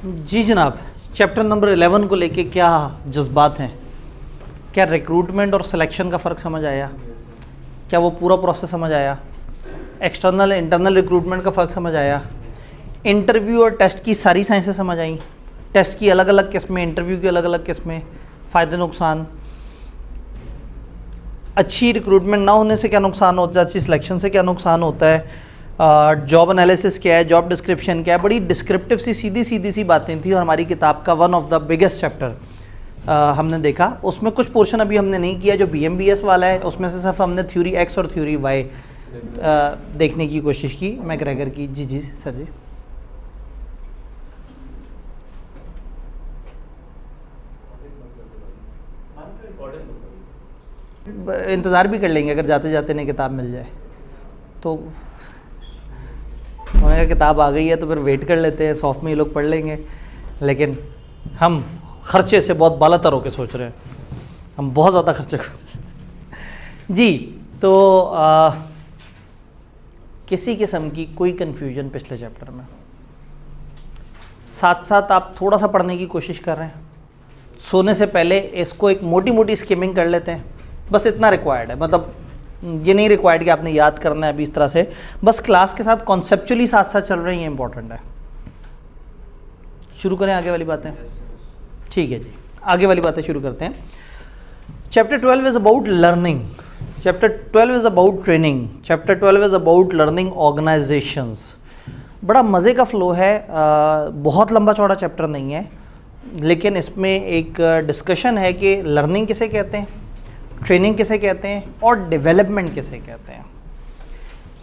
जी जनाब, chapter number 11 को लेके क्या जज्बात हैं? क्या रिक्रूटमेंट और सिलेक्शन का फ़र्क समझ आया? क्या वो पूरा प्रोसेस समझ आया? एक्सटर्नल इंटरनल रिक्रूटमेंट का फ़र्क समझ आया? इंटरव्यू और टेस्ट की सारी साइंसें समझ आई? टेस्ट की अलग अलग किस्में, इंटरव्यू की अलग अलग किस्में, फ़ायदे नुकसान, अच्छी रिक्रूटमेंट ना होने से क्या नुकसान होता है, अच्छी सिलेक्शन से क्या नुकसान होता है, जॉब एनालिसिस क्या है, जॉब डिस्क्रिप्शन क्या है। बड़ी डिस्क्रिप्टिव सी सीधी सी बातें थी और हमारी किताब का one of the biggest chapter हमने देखा। उसमें कुछ पोर्शन अभी हमने नहीं किया जो BMBS वाला है, उसमें से सिर्फ हमने थ्योरी X और थ्योरी Y देखने की कोशिश की मैकग्रेगर की। जी जी सर जी। इंतज़ार भी कर लेंगे अगर जाते जाते नहीं किताब मिल जाए तो। हमारे किताब आ गई है तो फिर वेट कर लेते हैं, सॉफ्ट में ये लोग पढ़ लेंगे। लेकिन हम खर्चे से बहुत बालातर होकर सोच रहे हैं, हम बहुत ज़्यादा खर्चे कर जी। तो किसी किस्म की कोई कन्फ्यूजन पिछले चैप्टर में? साथ साथ आप थोड़ा सा पढ़ने की कोशिश कर रहे हैं, सोने से पहले इसको एक मोटी मोटी स्किमिंग कर लेते हैं, बस इतना रिक्वायर्ड है। मतलब ये नहीं रिक्वायर्ड कि आपने याद करना है अभी इस तरह से, बस क्लास के साथ कॉन्सेप्चुअली साथ साथ चल रही है, इंपॉर्टेंट है। शुरू करें आगे वाली बातें? ठीक है जी, आगे वाली बातें शुरू करते हैं। Chapter 12 is about learning, chapter 12 is about training, chapter 12 is about learning organisations. बड़ा मज़े का फ्लो है, बहुत लंबा चौड़ा चैप्टर नहीं है, लेकिन इसमें एक डिस्कशन है कि लर्निंग किसे कहते हैं, ट्रेनिंग किसे कहते हैं और डेवलपमेंट किसे कहते हैं।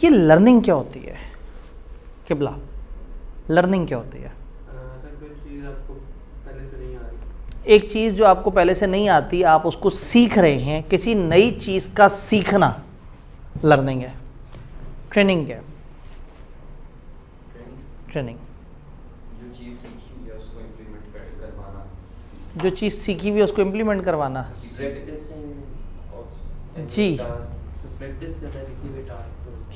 ये लर्निंग क्या होती है किबला? लर्निंग क्या होती है? एक चीज़ जो आपको पहले से नहीं आती, आप उसको सीख रहे हैं, किसी नई चीज़ का सीखना लर्निंग है। ट्रेनिंग क्या है? ट्रेनिंग जो चीज़ सीखी हुई है उसको इम्प्लीमेंट करवाना। जी,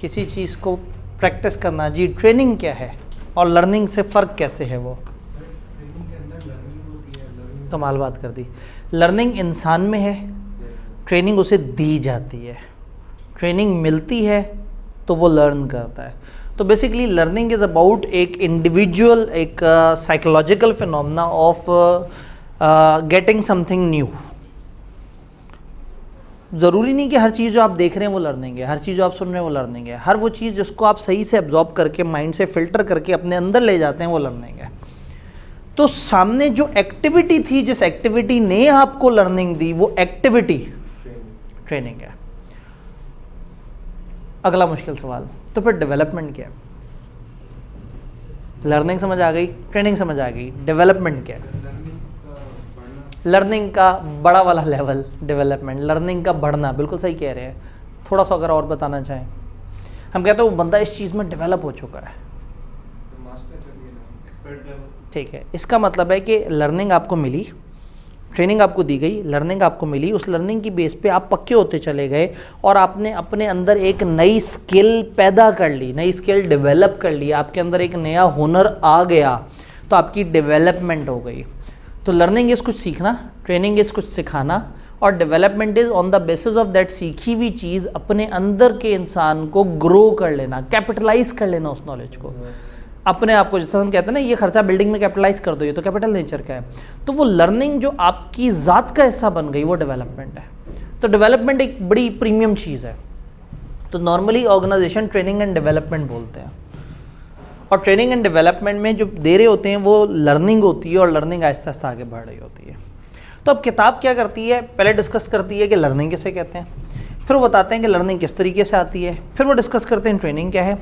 किसी चीज़ को प्रैक्टिस करना। जी, ट्रेनिंग क्या है और लर्निंग से फ़र्क कैसे है? वो कमाल बात कर दी। लर्निंग इंसान में है, ट्रेनिंग उसे दी जाती है। ट्रेनिंग मिलती है तो वो लर्न करता है। तो बेसिकली लर्निंग इज़ अबाउट एक इंडिविजुअल, एक psychological phenomena of getting something new. ज़रूरी नहीं कि हर चीज़ जो आप देख रहे हैं वो लर्निंग है, हर चीज़ जो आप सुन रहे हैं वो लर्निंग है। हर वो चीज़ जिसको आप सही से एब्जॉर्ब करके माइंड से फ़िल्टर करके अपने अंदर ले जाते हैं वो लर्निंग है। तो सामने जो एक्टिविटी थी, जिस एक्टिविटी ने आपको लर्निंग दी, वो एक्टिविटी ट्रेनिंग है। अगला मुश्किल सवाल, तो फिर डेवलपमेंट क्या है? लर्निंग समझ आ गई, ट्रेनिंग समझ आ गई, डेवलपमेंट क्या है? लर्निंग का बड़ा वाला लेवल डेवलपमेंट, लर्निंग का बढ़ना। बिल्कुल सही कह रहे हैं। थोड़ा सा अगर और बताना चाहें, हम कहते हैं वो बंदा इस चीज़ में डेवलप हो चुका है। ठीक है, इसका मतलब है कि लर्निंग आपको मिली, ट्रेनिंग आपको दी गई, लर्निंग आपको मिली, उस लर्निंग की बेस पे आप पक्के होते चले गए और आपने अपने अंदर एक नई स्किल पैदा कर ली, नई स्किल डेवलप कर ली, आपके अंदर एक नया हुनर आ गया, तो आपकी डेवलपमेंट हो गई। तो लर्निंग इज़ कुछ सीखना, ट्रेनिंग इज़ कुछ सिखाना, और development is on the basis of that सीखी हुई चीज़ अपने अंदर के इंसान को ग्रो कर लेना, कैपिटलाइज कर लेना उस नॉलेज को अपने आप को। जैसे हम कहते हैं ना, ये खर्चा बिल्डिंग में कैपिटलाइज कर दो, ये तो कैपिटल नेचर का है। तो वो लर्निंग जो आपकी ज़ात का हिस्सा बन गई वो डेवलपमेंट है। तो डेवलपमेंट एक बड़ी प्रीमियम चीज़ है। तो normally organisation training and development बोलते हैं, और ट्रेनिंग एंड डेवलपमेंट में जो दे रहे होते हैं वो लर्निंग होती है, और लर्निंग आहिस्ता आहिस्ता आगे बढ़ रही होती है। तो अब किताब क्या करती है? पहले डिस्कस करती है कि लर्निंग किसे कहते हैं, फिर वो बताते हैं कि लर्निंग किस तरीके से आती है, फिर वो डिस्कस करते हैं ट्रेनिंग क्या है,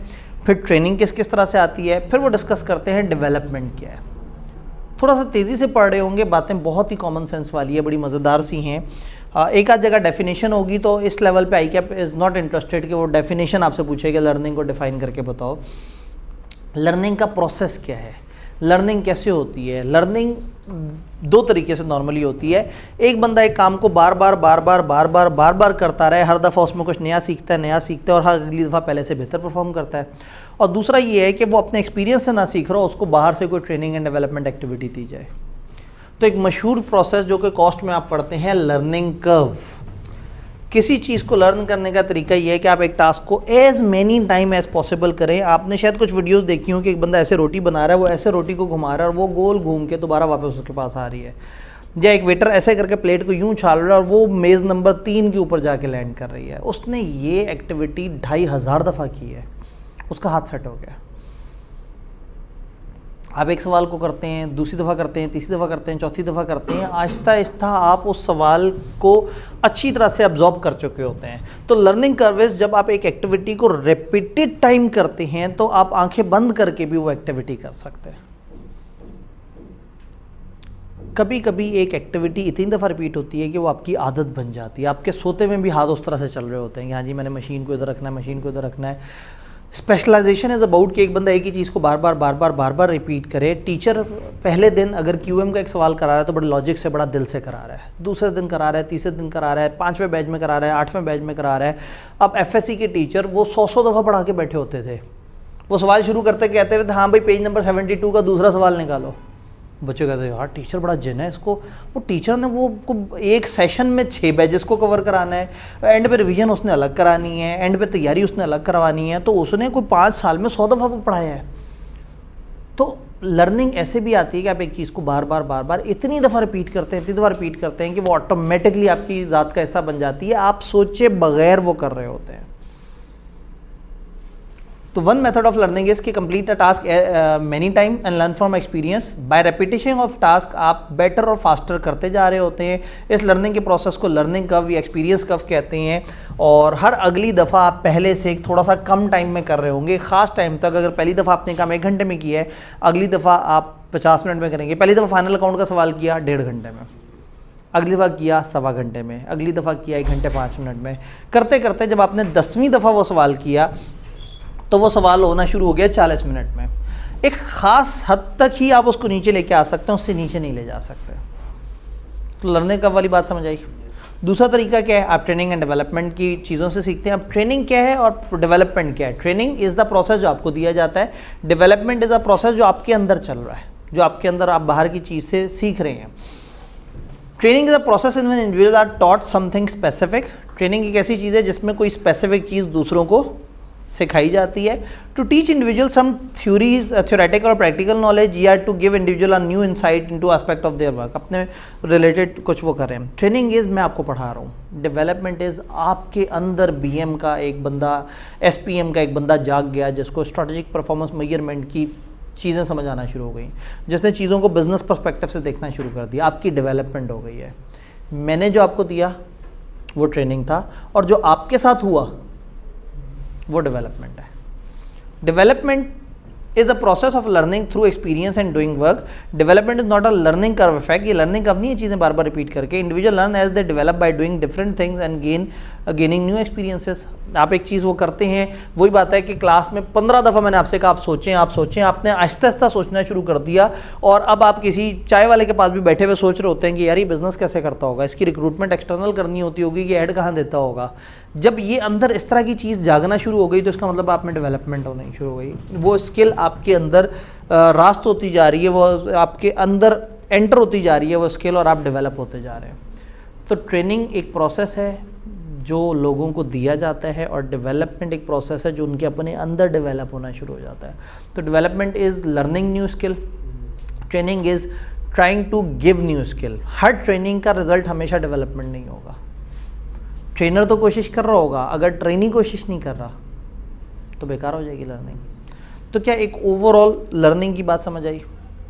फिर ट्रेनिंग किस किस तरह से आती है, फिर वो डिस्कस करते हैं डेवलपमेंट क्या है। थोड़ा सा तेज़ी से पढ़ रहे होंगे, बातें बहुत ही कॉमन सेंस वाली है, बड़ी मज़ेदार सी हैं। एक आध जगह डेफिनेशन होगी, तो इस लेवल पे ICAP इज़ नॉट इंटरेस्टेड कि वो डेफिनेशन आपसे पूछेगा लर्निंग को डिफ़ाइन करके बताओ। लर्निंग का प्रोसेस क्या है, लर्निंग कैसे होती है? लर्निंग दो तरीके से नॉर्मली होती है। एक बंदा एक काम को बार बार करता रहे, हर दफ़ा उसमें कुछ नया सीखता है और हर अगली दफ़ा पहले से बेहतर परफॉर्म करता है। और दूसरा ये है कि वो अपने एक्सपीरियंस से ना सीख रहा हो, उसको बाहर से कोई ट्रेनिंग एंड डेवलपमेंट एक्टिविटी दी जाए। तो एक मशहूर प्रोसेस जो कि कॉस्ट में आप पढ़ते हैं, लर्निंग कर्व। किसी चीज़ को लर्न करने का तरीका ये है कि आप एक टास्क को as many time as possible करें। आपने शायद कुछ वीडियोस देखी हो कि एक बंदा ऐसे रोटी बना रहा है, वो ऐसे रोटी को घुमा रहा है और वो गोल घूम के दोबारा वापस उसके पास आ रही है, या एक वेटर ऐसे करके प्लेट को यूं छाल रहा है और वो मेज़ नंबर 3 के ऊपर जाके लैंड कर रही है। उसने ये एक्टिविटी 2500 दफ़ा की है, उसका हाथ सेट हो गया। आप एक सवाल को करते हैं, दूसरी दफ़ा करते हैं, तीसरी दफ़ा करते हैं, चौथी दफ़ा करते हैं, आहिस्ता आहिस्ता आप उस सवाल को अच्छी तरह से अब्जॉर्ब कर चुके होते हैं। तो लर्निंग कर्वेज, जब आप एक एक्टिविटी को रिपीटेड टाइम करते हैं तो आप आंखें बंद करके भी वो एक्टिविटी कर सकते हैं। कभी कभी एक एक्टिविटी इतनी दफ़ा रिपीट होती है कि वो आपकी आदत बन जाती है। आपके सोते में भी हाथ उस तरह से चल रहे होते हैं कि हाँ जी मैंने मशीन को इधर रखना है, मशीन को इधर रखना है। स्पेशलाइजेशन इज़ अबाउट कि एक बंदा एक ही चीज़ को बार बार रिपीट करे। टीचर पहले दिन अगर QM का एक सवाल करा रहा है तो बड़े लॉजिक से, बड़ा दिल से करा रहा है, दूसरे दिन करा रहा है, तीसरे दिन करा रहा है, 5वें बैच में करा रहा है, 8वें बैच में करा रहा है। अब FSC के टीचर वो 100 दफ़ा पढ़ा के बैठे होते थे। वो सवाल शुरू करते कहते थे हाँ भाई पेज नंबर 72 का दूसरा सवाल निकालो। बच्चे कहते यार टीचर बड़ा जिन है इसको। वो टीचर ने वो एक सेशन में 6 बैचेस को कवर कराना है, एंड पे रिवीजन उसने अलग करानी है, एंड पे तैयारी उसने अलग करवानी है। तो उसने कोई 5 साल में 100 दफ़ा वो पढ़ाया है। तो लर्निंग ऐसे भी आती है कि आप एक चीज़ को बार बार इतनी दफ़ा रिपीट करते हैं, इतनी दफ़ा रिपीट करते हैं कि वो ऑटोमेटिकली आपकी ज़ात का हिस्सा बन जाती है। आप सोचे बगैर वो कर रहे होते हैं। तो one method of learning is कि complete a task many time and learn from experience. By repetition of task आप बेटर और फास्टर करते जा रहे होते हैं। इस लर्निंग के प्रोसेस को लर्निंग कर्व या एक्सपीरियंस कर्व कहते हैं। और हर अगली दफ़ा आप पहले से थोड़ा सा कम टाइम में कर रहे होंगे, ख़ास टाइम तक। अगर पहली दफ़ा आपने काम 1 घंटे में किया है, अगली दफ़ा आप 50 मिनट में करेंगे। पहली दफ़ा फाइनल अकाउंट का सवाल किया 1.5 घंटे में, अगली दफ़ा किया 1.25 घंटे में, अगली दफ़ा किया 1 घंटे 5 मिनट में। करते करते जब आपने 10वीं दफ़ा वो सवाल किया तो वो सवाल होना शुरू हो गया 40 मिनट में। एक ख़ास हद तक ही आप उसको नीचे लेके आ सकते हैं, उससे नीचे नहीं ले जा सकते। तो लर्निंग कर्व वाली बात समझ आई। दूसरा तरीका क्या है, आप ट्रेनिंग एंड डेवलपमेंट की चीज़ों से सीखते हैं। अब ट्रेनिंग क्या है और डेवलपमेंट क्या है? ट्रेनिंग इज़ द प्रोसेस जो आपको दिया जाता है, डेवलपमेंट इज़ अ प्रोसेस जो आपके अंदर चल रहा है, जो आपके अंदर आप बाहर की चीज़ से सीख रहे हैं। Training is a process in when individuals are taught something specific. Training एक ऐसी चीज़ है जिसमें कोई स्पेसिफिक चीज़ दूसरों को सिखाई जाती है। To teach individual some theories, theoretical और प्रैक्टिकल नॉलेज, या to give individual a new insight into aspect of their work. अपने रिलेटेड कुछ वो करें। ट्रेनिंग इज़ मैं आपको पढ़ा रहा हूँ, डेवलपमेंट इज़ आपके अंदर BM का एक बंदा, SPM का एक बंदा जाग गया जिसको स्ट्रेटेजिक परफॉर्मेंस मेजरमेंट की चीज़ें समझ आना शुरू हो गई, जिसने चीज़ों को बिजनेस पर्सपेक्टिव से देखना शुरू कर दिया। आपकी डेवलपमेंट हो गई है। मैंने जो आपको दिया वो ट्रेनिंग था, और जो आपके साथ हुआ वो डेवलपमेंट है। Development is a process of learning through experience and doing work. Development is not a learning curve effect. ये लर्निंग कर्व नहीं है चीज़ें बार बार रिपीट करके। Individual learn as they develop by doing different things and gaining new experiences. आप एक चीज़ वो करते हैं, वही बात है कि क्लास में 15 दफ़ा मैंने आपसे कहा आप सोचें, आपने आहिस्ता आहिस्ता सोचना शुरू कर दिया, और अब आप किसी चाय वाले के पास भी बैठे हुए सोच रहे होते हैं कि यार ये बिज़नेस कैसे करता होगा, इसकी रिक्रूटमेंट एक्सटर्नल करनी होती होगी, कि ऐड कहाँ देता होगा। जब ये अंदर इस तरह की चीज़ जागना शुरू हो गई तो इसका मतलब आप में डेवलपमेंट होनी शुरू हो गई। वो स्किल आपके अंदर रास्त होती जा रही है, वो आपके अंदर एंटर होती जा रही है वो स्किल, और आप डेवलप होते जा रहे हैं। तो ट्रेनिंग एक प्रोसेस है जो लोगों को दिया जाता है, और डेवलपमेंट एक प्रोसेस है जो उनके अपने अंदर डेवलप होना शुरू हो जाता है। तो development is learning new skill, training is trying to give new skill. हर ट्रेनिंग का रिजल्ट हमेशा डेवलपमेंट नहीं होगा। ट्रेनर तो कोशिश कर रहा होगा, अगर ट्रेनी कोशिश नहीं कर रहा तो बेकार हो जाएगी लर्निंग। तो क्या एक ओवरऑल लर्निंग की बात समझ आई?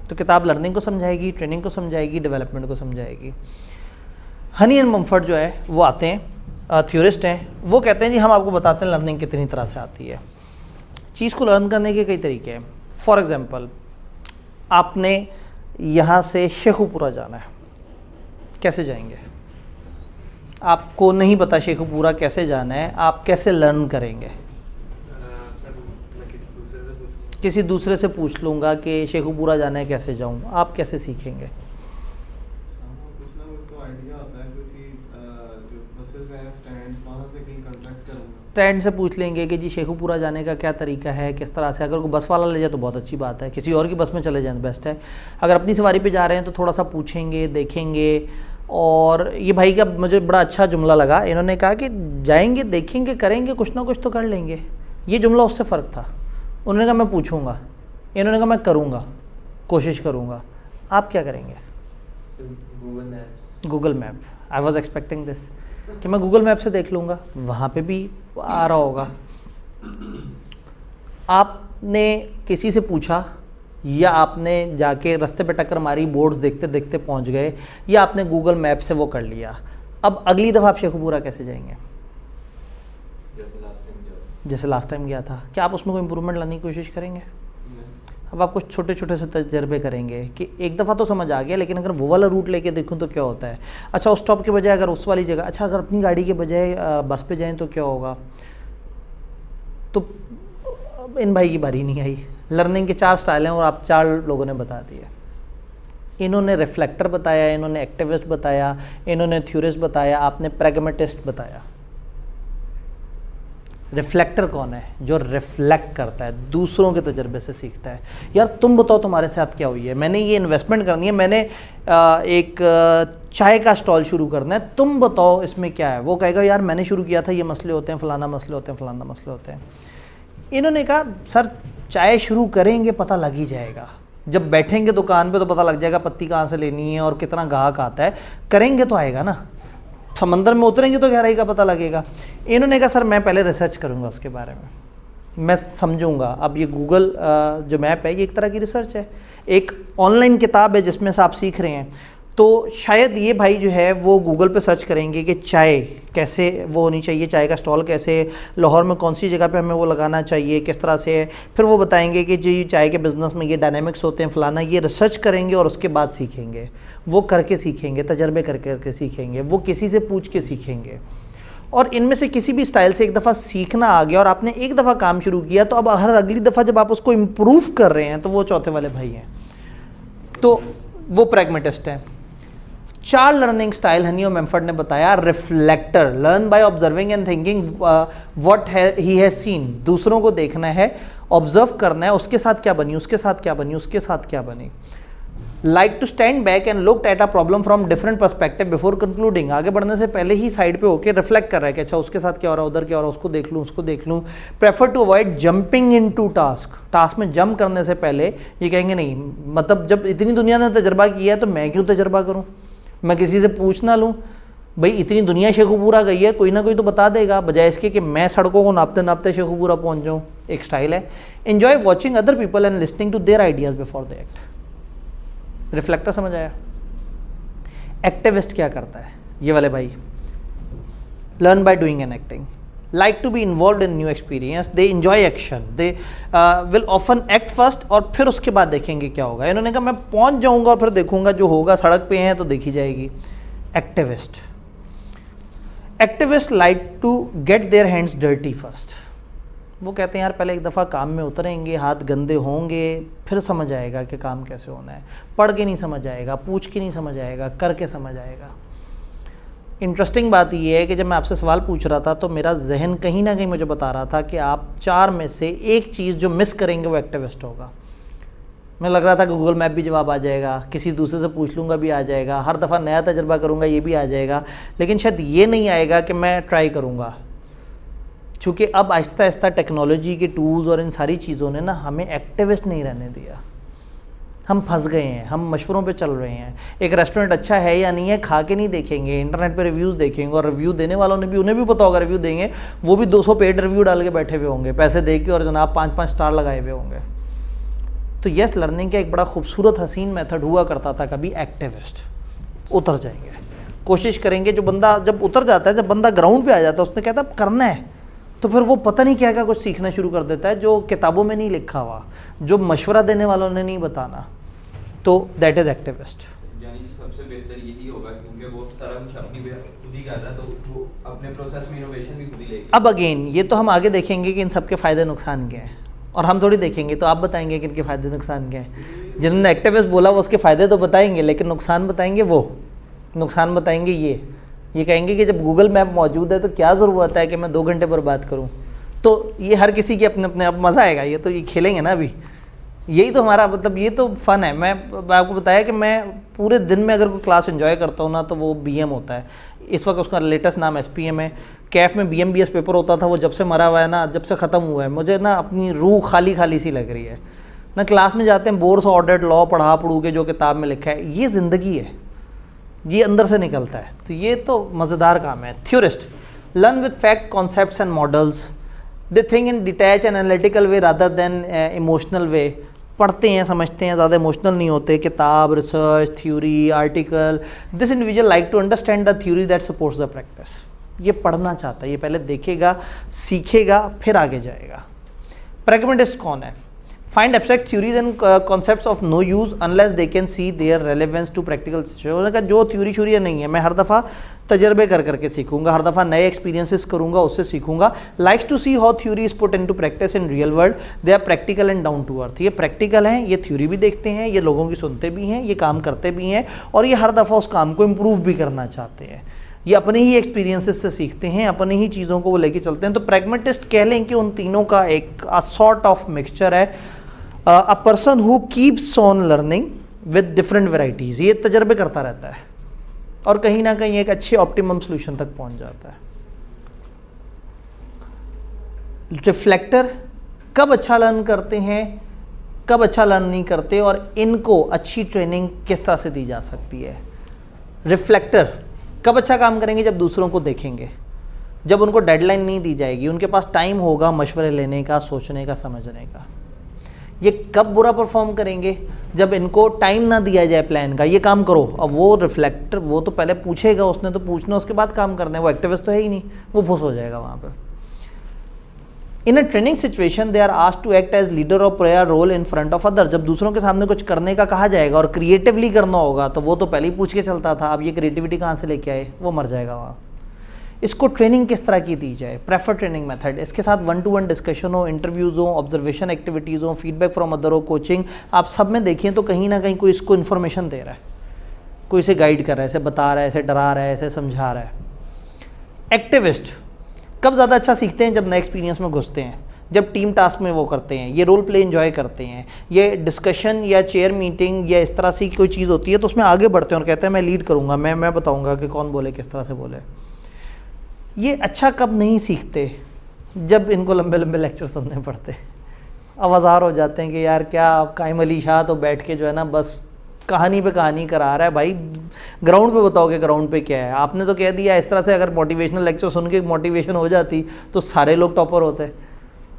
तो किताब लर्निंग को समझाएगी, ट्रेनिंग को समझाएगी, डेवलपमेंट को समझाएगी। हनी एंड मम्फर्ट जो है वो आते हैं, थ्योरिस्ट हैं, वो कहते हैं जी हम आपको बताते हैं लर्निंग कितनी तरह से आती है। चीज़ को लर्न करने के कई तरीके हैं। फॉर एग्जांपल, आपने यहाँ से शेखुपुरा जाना है, कैसे जाएंगे? आपको नहीं पता शेखुपुरा कैसे जाना है, आप कैसे लर्न करेंगे? किसी दूसरे से पूछ लूँगा कि शेखुपुरा जाना है कैसे जाऊँ, आप कैसे सीखेंगे? कुछ ना कुछ तो आइडिया होता है, किसी जो बसेस हैं स्टैंड, वहाँ से कहीं कॉन्टैक्ट करूँगा। स्टैंड से पूछ लेंगे कि जी शेखुपुरा जाने का क्या तरीका है, किस तरह से। अगर कोई बस वाला ले जाए तो बहुत अच्छी बात है, किसी और की बस में चले जाएं तो बेस्ट है। अगर अपनी सवारी पे जा रहे हैं तो थोड़ा सा पूछेंगे, देखेंगे। और ये भाई का मुझे बड़ा अच्छा जुमला लगा, इन्होंने कहा कि जाएंगे, देखेंगे, करेंगे, कुछ ना कुछ तो कर लेंगे। ये जुमला उससे फ़र्क था। उन्होंने कहा मैं पूछूंगा, इन्होंने कहा मैं करूँगा, कोशिश करूँगा। आप क्या करेंगे? Google maps. Google map. I was expecting this कि मैं गूगल मैप से देख लूँगा, वहाँ पे भी आ रहा होगा। आपने किसी से पूछा, या आपने जाके रास्ते पे टक्कर मारी, बोर्ड्स देखते देखते पहुँच गए, या आपने गूगल मैप से वो कर लिया। अब अगली दफ़ा आप शेखुपुरा कैसे जाएंगे? जैसे लास्ट टाइम गया था। क्या आप उसमें कोई इम्प्रूवमेंट लाने की कोशिश करेंगे? अब आप कुछ छोटे छोटे से तजर्बे करेंगे कि एक दफ़ा तो समझ आ गया, लेकिन अगर वो वाला रूट लेके देखूं तो क्या होता है। अच्छा, उस स्टॉप के बजाय अगर उस वाली जगह, अच्छा अगर अपनी गाड़ी के बजाय बस पे जाएं तो क्या होगा? तो इन भाई की बारी नहीं आई। लर्निंग के 4 स्टाइल हैं और आप 4 लोगों ने बता दिए। इन्होंने रिफ्लेक्टर बताया, इन्होंने एक्टिविस्ट बताया, इन्होंने थ्योरिस्ट बताया, आपने प्रैग्मेटिस्ट बताया। रिफ्लेक्टर कौन है? जो रिफ्लेक्ट करता है, दूसरों के तजर्बे से सीखता है। यार तुम बताओ तुम्हारे साथ क्या हुई है, मैंने ये इन्वेस्टमेंट करनी है, मैंने एक चाय का स्टॉल शुरू करना है, तुम बताओ इसमें क्या है। वो कहेगा यार मैंने शुरू किया था, ये मसले होते हैं, फलाना मसले होते हैं, फलाना मसले होते हैं। इन्होंने कहा सर चाय शुरू करेंगे पता लग ही जाएगा, जब बैठेंगे दुकान पे तो पता लग जाएगा पत्ती कहाँ से लेनी है और कितना गाहक आता है, करेंगे तो आएगा ना, समंदर में उतरेंगे तो गहराई का पता लगेगा। इन्होंने कहा सर मैं पहले रिसर्च करूँगा उसके बारे में, मैं समझूंगा। अब ये गूगल जो मैप है ये एक तरह की रिसर्च है, एक ऑनलाइन किताब है जिसमें से आप सीख रहे हैं। तो शायद ये भाई जो है वो गूगल पे सर्च करेंगे कि चाय कैसे वो होनी चाहिए, चाय का स्टॉल कैसे, लाहौर में कौन सी जगह पे हमें वो लगाना चाहिए, किस तरह से है। फिर वो बताएंगे कि जी चाय के बिज़नेस में ये डायनामिक्स होते हैं, फ़लाना। ये रिसर्च करेंगे और उसके बाद सीखेंगे, वो करके सीखेंगे, तजर्बे करके सीखेंगे, वो किसी से पूछ के सीखेंगे। और इनमें से किसी भी स्टाइल से एक दफ़ा सीखना आ गया और आपने एक दफ़ा काम शुरू किया, तो अब हर अगली दफ़ा जब आप उसको इम्प्रूव कर रहे हैं तो वो चौथे वाले भाई हैं, तो वो प्रैग्मेटिस्ट हैं। 4 लर्निंग स्टाइल हनी और मेम्फर्ड ने बताया। Reflector, learn by observing and thinking what he has seen, दूसरों को देखना है, ऑब्जर्व करना है, उसके साथ क्या बनी, उसके साथ क्या बनी, उसके साथ क्या बनी। Like to stand back and look at a problem from different perspective before concluding, आगे बढ़ने से पहले ही साइड पे होकर रिफ्लेक्ट कर रहा है कि अच्छा उसके साथ क्या हो रहा है, उधर क्या हो रहा है, उसको देख लूँ, उसको देख लूँ। Prefer to avoid jumping into task में जंप करने से पहले ये कहेंगे नहीं, मतलब जब इतनी दुनिया ने तजर्बा किया है तो मैं क्यों तजर्बा करूँ, मैं किसी से पूछ ना लूँ। भाई इतनी दुनिया शेखुपुरा गई है, कोई ना कोई तो बता देगा, बजाय इसके कि मैं सड़कों को नापते नापते शेखुपुरा पहुँच जाऊँ। एक स्टाइल है। Enjoy watching other people and listening to their ideas before they act. Reflector समझ आया। एक्टिविस्ट क्या करता है? ये वाले भाई, learn by doing and acting, like to be involve in new experience, they enjoy action, they will often act first और फिर उसके बाद देखेंगे क्या होगा। इन्होंने कहा मैं पहुंच जाऊंगा और फिर देखूंगा, जो होगा सड़क पे हैं तो देखी जाएगी। Activist like to get their hands dirty first, वो कहते हैं यार पहले एक दफ़ा काम में उतरेंगे, हाथ गंदे होंगे, फिर समझ आएगा कि काम कैसे होना है। पढ़ के नहीं समझ आएगा, पूछ के नहीं समझ आएगा, करके समझ आएगा। इंटरेस्टिंग बात यह है कि जब मैं आपसे सवाल पूछ रहा था तो मेरा जहन कहीं ना कहीं मुझे बता रहा था कि आप 4 में से एक चीज़ जो मिस करेंगे वो एक्टिविस्ट होगा। मैं लग रहा था कि गूगल मैप भी जवाब आ जाएगा, किसी दूसरे से पूछ लूँगा भी आ जाएगा, हर दफ़ा नया तजर्बा करूँगा ये भी आ जाएगा, लेकिन शायद ये नहीं आएगा कि मैं ट्राई करूँगा। चूँकि अब आहिस्ता आहिस्ता टेक्नोलॉजी के टूल्स और इन सारी चीज़ों ने ना हमें एक्टिविस्ट नहीं रहने दिया, हम फंस गए हैं, हम मशवरों पे चल रहे हैं। एक रेस्टोरेंट अच्छा है या नहीं है खा के नहीं देखेंगे, इंटरनेट पे रिव्यूज़ देखेंगे, और रिव्यू देने वालों ने भी, उन्हें भी पता होगा रिव्यू देंगे, वो भी 200 पेड रिव्यू डाल के बैठे हुए होंगे पैसे दे के, और जनाब 5-5 स्टार लगाए हुए होंगे। तो यस, लर्निंग का एक बड़ा खूबसूरत हसीन मेथड हुआ करता था कभी, एक्टिविस्ट। उतर जाएंगे, कोशिश करेंगे। जो बंदा जब उतर जाता है, जब बंदा ग्राउंड पे आ जाता है, उसने कहता है करना है, तो फिर वो पता नहीं क्या क्या कुछ सीखना शुरू कर देता है जो किताबों में नहीं लिखा हुआ, जो मशवरा देने वालों ने नहीं बताना। तो दैट इज़ एक्टिविस्ट। यानी सबसे बेहतर यही होगा, क्योंकि वो सारा कुछ अपनी खुद ही कर रहा है, तो वो अपने प्रोसेस में इनोवेशन भी खुद ही लेगा। अब अगेन ये तो हम आगे देखेंगे कि इन सब के फ़ायदे नुकसान क्या हैं। और हम थोड़ी देखेंगे, तो आप बताएंगे कि इनके फ़ायदे नुकसान क्या हैं। जिन्होंने एक्टिविस्ट बोला वो उसके फ़ायदे तो बताएंगे, लेकिन नुकसान बताएंगे वो, नुकसान बताएंगे ये कहेंगे कि जब गूगल मैप मौजूद है तो क्या ज़रूरत है कि मैं 2 घंटे बर्बाद करूँ। तो ये हर किसी के अपने अपने, अब मज़ा आएगा, ये तो ये खेलेंगे ना अभी, यही तो हमारा मतलब, ये तो फ़न है। मैं आपको बताया कि मैं पूरे दिन में अगर कोई क्लास एंजॉय करता हूँ ना तो वो BM होता है। इस वक्त उसका लेटेस्ट नाम SPM है। कैफ में BMBS पेपर होता था, वो जब से मरा हुआ है ना, जब से ख़त्म हुआ है, मुझे ना अपनी रूह खाली खाली सी लग रही है ना। क्लास में जाते हैं बोर से ऑर्डर्ड लॉ पढ़ू के जो किताब में लिखा है, ये ज़िंदगी है, ये अंदर से निकलता है, तो ये तो मज़ेदार काम है। Theorist learn with fact concepts and models, they think in detach and analytical way rather than emotional way. पढ़ते हैं, समझते हैं, ज़्यादा इमोशनल नहीं होते। किताब, research, theory, article, this individual like to understand the theory that supports the practice. ये पढ़ना चाहता है, ये पहले देखेगा, सीखेगा, फिर आगे जाएगा। प्रैग्मेटिस्ट कौन है? Find abstract theories and concepts of no use unless they can see their relevance to practical situation. जो थ्योरी शूरी नहीं है, मैं हर दफ़ा तजर्बे कर करके सीखूंगा, हर दफ़ा नए एक्सपीरियंसेस करूंगा, उससे सीखूंगा। Likes to see how theory is put into practice in real world, they are practical and down to earth. ये प्रैक्टिकल हैं, ये थ्योरी भी देखते हैं, ये लोगों की सुनते भी हैं, ये काम करते भी हैं, और ये हर दफ़ा उस काम को इम्प्रूव भी करना चाहते हैं। ये अपने ही एक्सपीरियंसेस से सीखते हैं, अपनी ही चीज़ों को वो लेके चलते हैं। तो प्रैग्मेटिस्ट कह लें कि उन तीनों का एक सॉर्ट ऑफ मिक्सचर है। A person who keeps on learning with different varieties, ये तजर्बे करता रहता है और कहीं ना कहीं एक अच्छे ऑप्टिमम सोल्यूशन तक पहुंच जाता है। रिफ्लेक्टर कब अच्छा लर्न करते हैं, कब अच्छा लर्न नहीं करते, और इनको अच्छी ट्रेनिंग किस तरह से दी जा सकती है। रिफ्लेक्टर कब अच्छा काम करेंगे? जब दूसरों को देखेंगे, जब उनको डेडलाइन नहीं दी जाएगी, उनके पास टाइम होगा मशवरे लेने का, सोचने का, समझने का। ये कब बुरा परफॉर्म करेंगे? जब इनको टाइम ना दिया जाए प्लान का, ये काम करो। अब वो रिफ्लेक्टर, वो तो पहले पूछेगा, उसने तो पूछना, उसके बाद काम करना है। वो एक्टिविस्ट तो है ही नहीं, वो फुस हो जाएगा वहाँ पे। In a training situation they are asked to act as leader और play a role in front of other. जब दूसरों के सामने कुछ करने का कहा जाएगा और क्रिएटिवली करना होगा, तो वो तो पहले ही पूछ के चलता था, अब ये क्रिएटिविटी कहाँ से लेके आए, वो मर जाएगा वहाँ। इसको ट्रेनिंग किस तरह की दी जाए? प्रेफर ट्रेनिंग मेथड, इसके साथ 1-to-1 डिस्कशन हो, इंटरव्यूज़ हो, ऑब्जर्वेशन एक्टिविटीज़ हो, फीडबैक फ्रॉम अदर हो, कोचिंग। आप सब में देखें तो कहीं ना कहीं कोई इसको इन्फॉर्मेशन दे रहा है, कोई इसे गाइड कर रहा है, इसे बता रहा है, इसे डरा रहा है, इसे समझा रहा है। एक्टिविस्ट कब ज़्यादा अच्छा सीखते हैं? जब नए एक्सपीरियंस में घुसते हैं, जब टीम टास्क में वो करते हैं, ये रोल प्ले एंजॉय करते हैं, ये डिस्कशन या चेयर मीटिंग या इस तरह से कोई चीज़ होती है तो उसमें आगे बढ़ते हैं और कहते हैं मैं लीड करूँगा, मैं बताऊँगा कि कौन बोले, किस तरह से बोले। ये अच्छा कब नहीं सीखते? जब इनको लंबे लंबे लेक्चर सुनने पड़ते, आवाज़ार हो जाते हैं कि यार क्या कायम अली शाह तो बैठ के जो है ना बस कहानी पे कहानी करा रहा है। भाई ग्राउंड पे बताओ कि ग्राउंड पे क्या है। आपने तो कह दिया इस तरह से, अगर मोटिवेशनल लेक्चर सुन के मोटिवेशन हो जाती तो सारे लोग टॉपर होते।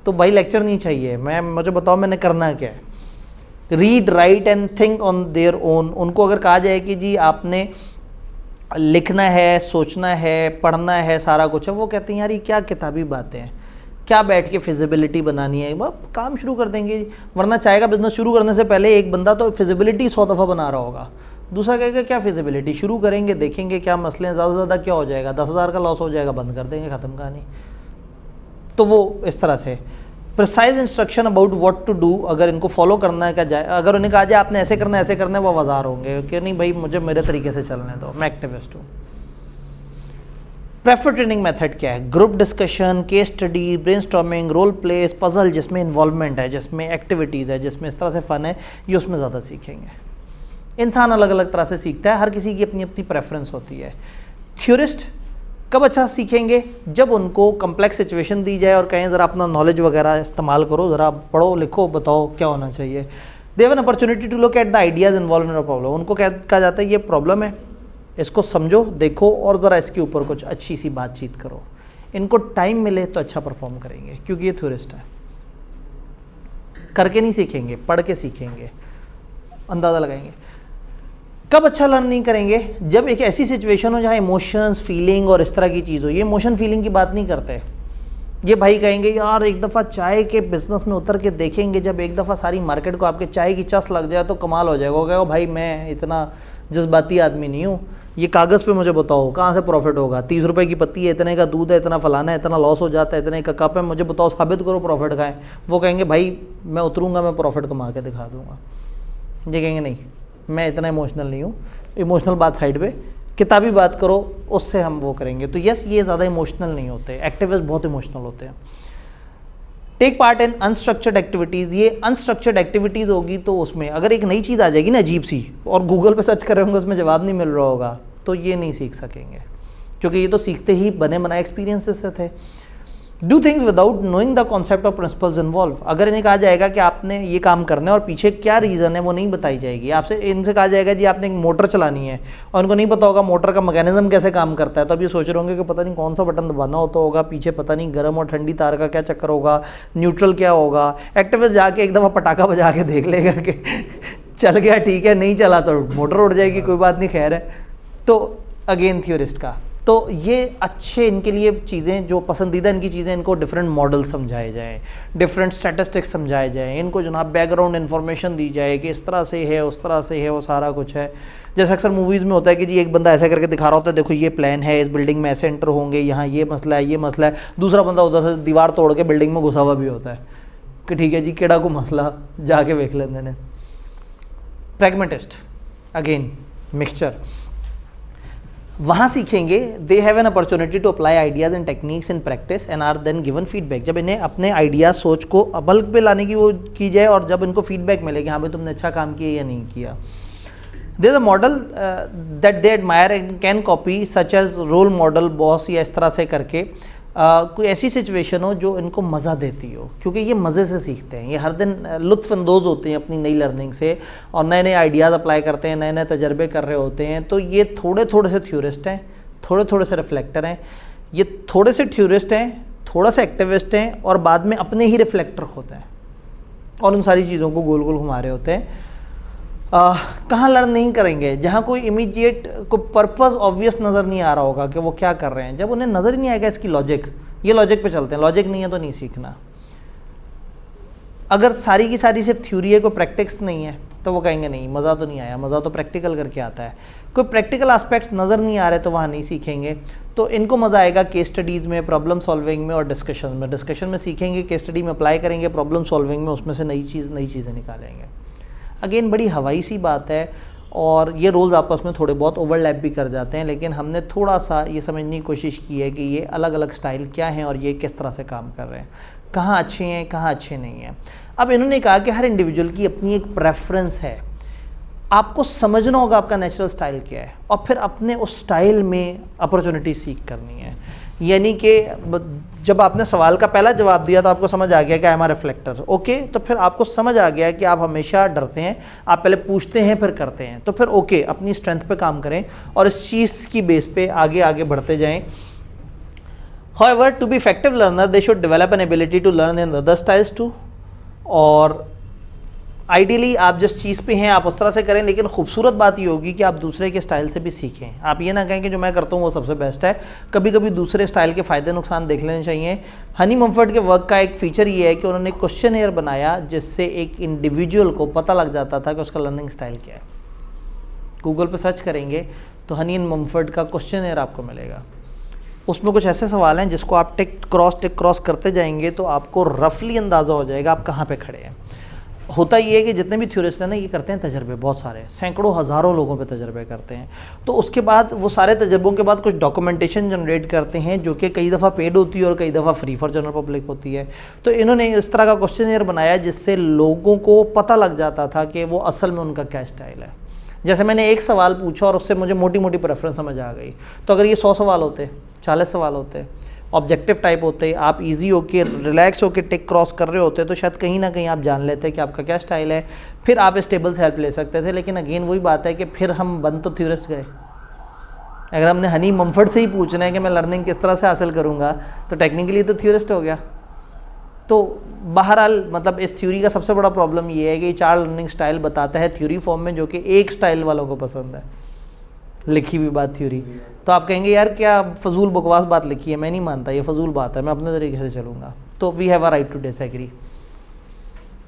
तो भाई लेक्चर नहीं चाहिए, मुझे बताओ मैंने करना क्या है। Read, right and think on their own. उनको अगर कहा जाए कि जी आपने लिखना है, सोचना है, पढ़ना है, सारा कुछ है, वो कहते हैं यार ये क्या किताबी बातें हैं, क्या बैठ के फिजिबिलिटी बनानी है, वो काम शुरू कर देंगे। वरना चाय का बिजनेस शुरू करने से पहले एक बंदा तो फिजिबिलिटी 100 दफ़ा बना रहा होगा, दूसरा कहेगा क्या फिजिबिलिटी, शुरू करेंगे, देखेंगे क्या मसले हैं, ज़्यादा से ज़्यादा क्या हो जाएगा, 10,000 का लॉस हो जाएगा, बंद कर देंगे, ख़त्म कहानी। तो वो इस तरह से precise instruction about what to do, अगर इनको फॉलो करना है क्या जाए, अगर उन्हें कहा जाए आपने ऐसे करना है, ऐसे करना है, वो आवाज़ार होंगे कि नहीं भाई मुझे मेरे तरीके से चलने दो, मैं एक्टिविस्ट हूँ। प्रेफर ट्रेनिंग मेथड क्या है? Group discussion, case study, brainstorming, role plays, puzzle, जिसमें इन्वॉल्वमेंट है, जिसमें एक्टिविटीज़ है, जिसमें इस तरह से फ़न है, ये उसमें ज़्यादा सीखेंगे। इंसान अलग अलग तरह से सीखता है, हर किसी की अपनी अपनी प्रेफरेंस होती है। थ्योरिस्ट कब अच्छा सीखेंगे? जब उनको कम्प्लेक्स सिचुएशन दी जाए और कहें ज़रा अपना नॉलेज वगैरह इस्तेमाल करो, ज़रा पढ़ो लिखो, बताओ क्या होना चाहिए। They have an opportunity to look at the ideas involve in a problem. उनको कहा जाता है ये प्रॉब्लम है, इसको समझो, देखो और ज़रा इसके ऊपर कुछ अच्छी सी बातचीत करो। इनको टाइम मिले तो अच्छा परफॉर्म करेंगे, क्योंकि ये थ्योरिस्ट है। करके नहीं सीखेंगे, पढ़ के सीखेंगे, अंदाज़ा लगाएंगे। कब अच्छा लर्न नहीं करेंगे? जब एक ऐसी सिचुएशन हो जहाँ इमोशंस, फीलिंग और इस तरह की चीज़ हो। ये इमोशन फीलिंग की बात नहीं करते। ये भाई कहेंगे यार एक दफ़ा चाय के बिज़नेस में उतर के देखेंगे, जब एक दफ़ा सारी मार्केट को आपके चाय की चस लग जाए तो कमाल हो जाएगा। वो कहेगा भाई मैं इतना जज्बाती आदमी नहीं हूँ। ये कागज़ पे मुझे बताओ कहाँ से प्रॉफिट होगा, 30 रुपए की पत्ती है, इतने का दूध है, इतना फलाना है, इतना लॉस हो जाता है, इतने का कप है, मुझे बताओ साबित करो प्रॉफिट का है। वो कहेंगे भाई मैं उतरूँगा, मैं प्रॉफिट कमा के दिखा दूँगा। ये कहेंगे नहीं मैं इतना इमोशनल नहीं हूँ, इमोशनल बात साइड पे, किताबी बात करो, उससे हम वो करेंगे। तो यस, ये ज़्यादा इमोशनल नहीं होते, एक्टिविस्ट बहुत इमोशनल होते हैं। Take part in unstructured activities, ये अनस्ट्रक्चर्ड एक्टिविटीज़ होगी तो उसमें अगर एक नई चीज़ आ जाएगी ना अजीब सी, और गूगल पे सर्च कर रहे होंगे उसमें जवाब नहीं मिल रहा होगा, तो ये नहीं सीख सकेंगे, क्योंकि ये तो सीखते ही बने बनाए एक्सपीरियंसेस से थे। Do things without knowing the concept of principles involve, अगर इन्हें कहा जाएगा कि आपने ये काम करना है और पीछे क्या रीज़न है वो नहीं बताई जाएगी आपसे, इनसे कहा जाएगा जी आपने एक मोटर चलानी है और उनको नहीं पता होगा मोटर का मैकेनिज्म कैसे काम करता है, तो अब ये सोच रहे होंगे कि पता नहीं कौन सा बटन दबाना होता होगा, पीछे पता नहीं गर्म और ठंडी तार का क्या चक्कर होगा, न्यूट्रल क्या होगा। एक्टिविस्ट जाके एक दफ़ा पटाखा बजा के देख लेगा कि चल गया ठीक है, नहीं चला तो मोटर उड़ जाएगी, कोई बात नहीं खैर है। तो अगेन थ्योरिस्ट का, तो ये अच्छे इनके लिए चीज़ें जो पसंदीदा इनकी चीज़ें, इनको डिफरेंट मॉडल समझाए जाएँ, डिफरेंट स्टैटिस्टिक्स समझाए जाएँ, इनको जनाब बैकग्राउंड इन्फॉर्मेशन दी जाए कि इस तरह से है उस तरह से है, वो सारा कुछ है। जैसे अक्सर मूवीज़ में होता है कि जी एक बंदा ऐसा करके दिखा रहा होता है, देखो ये प्लान है, इस बिल्डिंग में ऐसे एंटर होंगे, यहाँ ये मसला है, ये मसला है, दूसरा बंदा उधर से दीवार तोड़ के बिल्डिंग में घुसा हुआ भी होता है कि ठीक है जी केड़ा को मसला जाके देख लेते हैं। प्रैग्मेटिस्ट अगेन मिक्सचर, वहाँ सीखेंगे, they have an opportunity to apply ideas and techniques in practice and are then given feedback. जब इन्हें अपने आइडियाज़ सोच को अमल पे लाने की वो की जाए और जब इनको फीडबैक मिले कि हाँ भाई तुमने अच्छा काम किया या नहीं किया। They is a model that they admire and can copy such as role model, boss, या इस तरह से करके कोई ऐसी सिचुएशन हो जो इनको मज़ा देती हो, क्योंकि ये मज़े से सीखते हैं, ये हर दिन लुत्फ़अंदोज़ होते हैं अपनी नई लर्निंग से और नए नए आइडियाज़ अप्लाई करते हैं, नए नए तजर्बे कर रहे होते हैं। तो ये थोड़े थोड़े से थ्योरिस्ट हैं, थोड़े थोड़े से रिफ्लेक्टर हैं, ये थोड़े से थ्योरिस्ट हैं, थोड़ा सा एक्टिविस्ट हैं और बाद में अपने ही रिफ्लेक्टर होते हैं और उन सारी चीज़ों को गोल गोल घुमा रहे होते हैं। कहाँ लर्न नहीं करेंगे? जहाँ कोई इमीडिएट को पर्पस ऑब्वियस नज़र नहीं आ रहा होगा कि वो क्या कर रहे हैं, जब उन्हें नज़र ही नहीं आएगा इसकी लॉजिक, ये लॉजिक पे चलते हैं, लॉजिक नहीं है तो नहीं सीखना। अगर सारी की सारी सिर्फ थ्योरी है, कोई प्रैक्टिस नहीं है, तो वो कहेंगे नहीं मज़ा तो नहीं आया, मज़ा तो प्रैक्टिकल करके आता है। कोई प्रैक्टिकल एस्पेक्ट्स नज़र नहीं आ रहे तो वहाँ नहीं सीखेंगे। तो इनको मज़ा आएगा केस स्टडीज़ में, प्रॉब्लम सॉल्विंग में और डिस्कशन में। डिस्कशन में सीखेंगे, केस स्टडी में अप्लाई करेंगे, प्रॉब्लम सॉल्विंग में उसमें से नई चीज़ें निकालेंगे। अगेन बड़ी हवाई सी बात है और ये रोल्स आपस में थोड़े बहुत ओवरलैप भी कर जाते हैं, लेकिन हमने थोड़ा सा ये समझने की कोशिश की है कि ये अलग अलग स्टाइल क्या हैं और ये किस तरह से काम कर रहे हैं, कहाँ अच्छे हैं कहाँ अच्छे नहीं हैं। अब इन्होंने कहा कि हर इंडिविजुअल की अपनी एक प्रेफरेंस है, आपको समझना होगा आपका नेचुरल स्टाइल क्या है और फिर अपने उस स्टाइल में अपॉर्चुनिटी सीख करनी है। यानी कि जब आपने सवाल का पहला जवाब दिया तो आपको समझ आ गया कि I am a reflector, okay, तो फिर आपको समझ आ गया कि आप हमेशा डरते हैं, आप पहले पूछते हैं फिर करते हैं, तो फिर ओके अपनी स्ट्रेंथ पे काम करें और इस चीज़ की बेस पे आगे आगे बढ़ते जाएं। However, to be effective learner, they should develop an ability to learn in other styles too। और आइडियली आप जिस चीज़ पे हैं आप उस तरह से करें, लेकिन खूबसूरत बात ये होगी कि आप दूसरे के स्टाइल से भी सीखें। आप ये ना कहें कि जो मैं करता हूँ वो सबसे बेस्ट है, कभी कभी दूसरे स्टाइल के फ़ायदे नुकसान देख लेने चाहिए। हनी मम्फर्ट के वर्क का एक फ़ीचर ये है कि उन्होंने क्वेश्चनेयर बनाया जिससे एक इंडिविजुअल को पता लग जाता था कि उसका लर्निंग स्टाइल क्या है। गूगल पर सर्च करेंगे तो हनी एंड मम्फर्ट का क्वेश्चनेयर आपको मिलेगा। उसमें कुछ ऐसे सवाल हैं जिसको आप टिक क्रॉस करते जाएंगे तो आपको रफली अंदाज़ा हो जाएगा आप कहाँ पे खड़े हैं। होता ये है कि जितने भी थ्योरिस्ट हैं ना ये करते हैं तजर्बे, बहुत सारे सैकड़ों हज़ारों लोगों पे तजर्बे करते हैं। तो उसके बाद वो सारे तजर्बों के बाद कुछ डॉक्यूमेंटेशन जनरेट करते हैं जो कि कई दफ़ा पेड होती है और कई दफ़ा फ्री फॉर जनरल पब्लिक होती है। तो इन्होंने इस तरह का क्वेश्चनेयर बनाया जिससे लोगों को पता लग जाता था कि वो असल में उनका क्या स्टाइल है। जैसे मैंने एक सवाल पूछा और उससे मुझे मोटी मोटी प्रेफरेंस समझ आ गई, तो अगर ये 100 सवाल होते, 40 सवाल होते, ऑब्जेक्टिव टाइप होते, आप इजी होके रिलैक्स होके टिक क्रॉस कर रहे होते, तो शायद कहीं ना कहीं आप जान लेते कि आपका क्या स्टाइल है, फिर आप इस टेबल से हेल्प ले सकते थे। लेकिन अगेन वही बात है कि फिर हम बन तो थ्योरिस्ट गए। अगर हमने हनी मम्फर्ट से ही पूछना है कि मैं लर्निंग किस तरह से हासिल करूँगा, तो टेक्निकली तो थ्योरिस्ट हो गया। तो बहरहाल मतलब इस थ्योरी का सबसे बड़ा प्रॉब्लम ये है कि 4 लर्निंग स्टाइल बताता है थ्योरी फॉर्म में, जो कि एक स्टाइल वालों को पसंद है, लिखी हुई बात थ्योरी। तो आप कहेंगे यार क्या फजूल बकवास बात लिखी है, मैं नहीं मानता ये फजूल बात है, मैं अपने तरीके से चलूँगा। तो we have a right to disagree.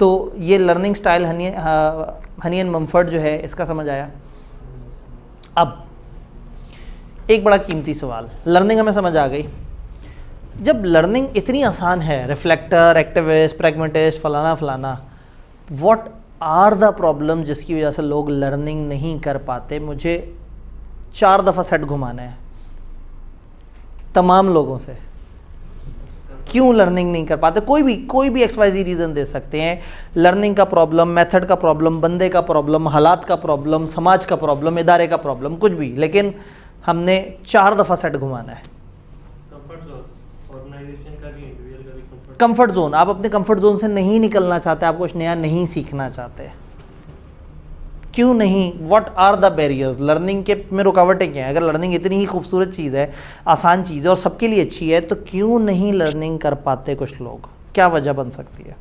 तो ये learning style Honey and Mumford जो है इसका समझ आया। अब एक बड़ा कीमती सवाल, लर्निंग हमें समझ आ गई। जब लर्निंग इतनी आसान है, रिफ्लेक्टर, एक्टिविस्ट, प्रैग्मेटिस्ट, फलाना फलाना, व्हाट आर द प्रॉब्लम जिसकी वजह से लोग लर्निंग नहीं कर पाते? मुझे 4 दफ़ा सेट घुमाना है तमाम लोगों से, क्यों लर्निंग नहीं कर पाते? कोई भी XYZ रीज़न दे सकते हैं। लर्निंग का प्रॉब्लम, मेथड का प्रॉब्लम, बंदे का प्रॉब्लम, हालात का प्रॉब्लम, समाज का प्रॉब्लम, इदारे का प्रॉब्लम, कुछ भी, लेकिन हमने 4 दफ़ा सेट घुमाना है। कंफर्ट जोन, आप अपने कंफर्ट जोन से नहीं निकलना चाहते, आप कुछ नया नहीं सीखना चाहते, क्यों नहीं? What are the barriers? Learning के में रुकावटें क्या हैं? अगर लर्निंग इतनी ही खूबसूरत चीज़ है, आसान चीज़ है और सबके लिए अच्छी है, तो क्यों नहीं लर्निंग कर पाते कुछ लोग? क्या वजह बन सकती है?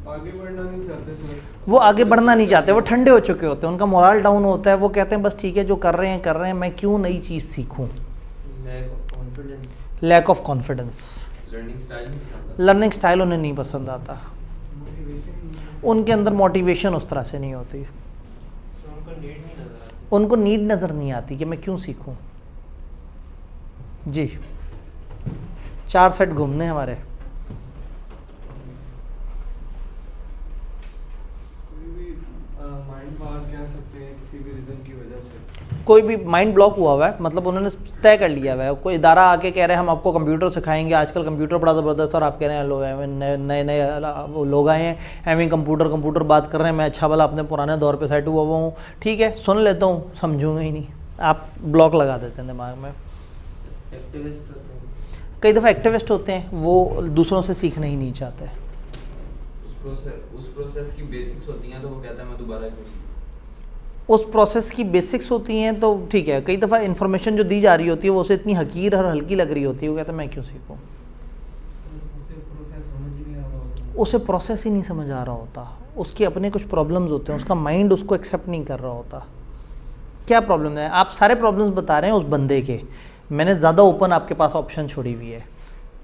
आगे बढ़ना नहीं चाहते, वो आगे बढ़ना नहीं चाहते, वो ठंडे हो चुके होते हैं, उनका मोरल डाउन होता है, वो कहते हैं बस ठीक है जो कर रहे हैं, मैं क्यों नई चीज़ सीखूं? Lack of confidence. Learning style उन्हें नहीं पसंद आता, उनके अंदर मोटिवेशन उस तरह से नहीं होती, उनको नीड नज़र नहीं आती कि मैं क्यों सीखूं। जी 4 सेट घूमने हमारे। कोई भी माइंड ब्लॉक हुआ हुआ है, मतलब उन्होंने तय कर लिया हुआ है, कोई इदारा आके कह रहे हैं हम आपको कंप्यूटर सिखाएंगे, आजकल कंप्यूटर बड़ा ज़बरदस्त, और आप कह रहे हैं लोग नए नए लोग आए हैं, एवं कंप्यूटर बात कर रहे हैं, मैं अच्छा वाला अपने पुराने दौर पे सेट हुआ हूँ, ठीक है सुन लेता हूँ, समझूंगा ही नहीं, आप ब्लॉक लगा देते हैं दिमाग में। कई दफ़ा एक्टिविस्ट होते हैं, वो दूसरों से सीखना ही नहीं चाहते। उस प्रोसेस की बेसिक्स होती हैं तो वो कहता है मैं दोबारा उस प्रोसेस की बेसिक्स होती हैं तो ठीक है, कई दफ़ा इन्फॉर्मेशन जो दी जा रही होती है वो उसे इतनी हकीर और हल्की लग रही होती है, वो कहता है मैं क्यों सीखूं? उसे प्रोसेस ही नहीं समझ आ रहा होता, उसके अपने कुछ प्रॉब्लम्स होते हैं, उसका माइंड उसको एक्सेप्ट नहीं कर रहा होता। क्या प्रॉब्लम है? आप सारे प्रॉब्लम्स बता रहे हैं उस बंदे के, मैंने ज़्यादा ओपन आपके पास ऑप्शन छोड़ी हुई है।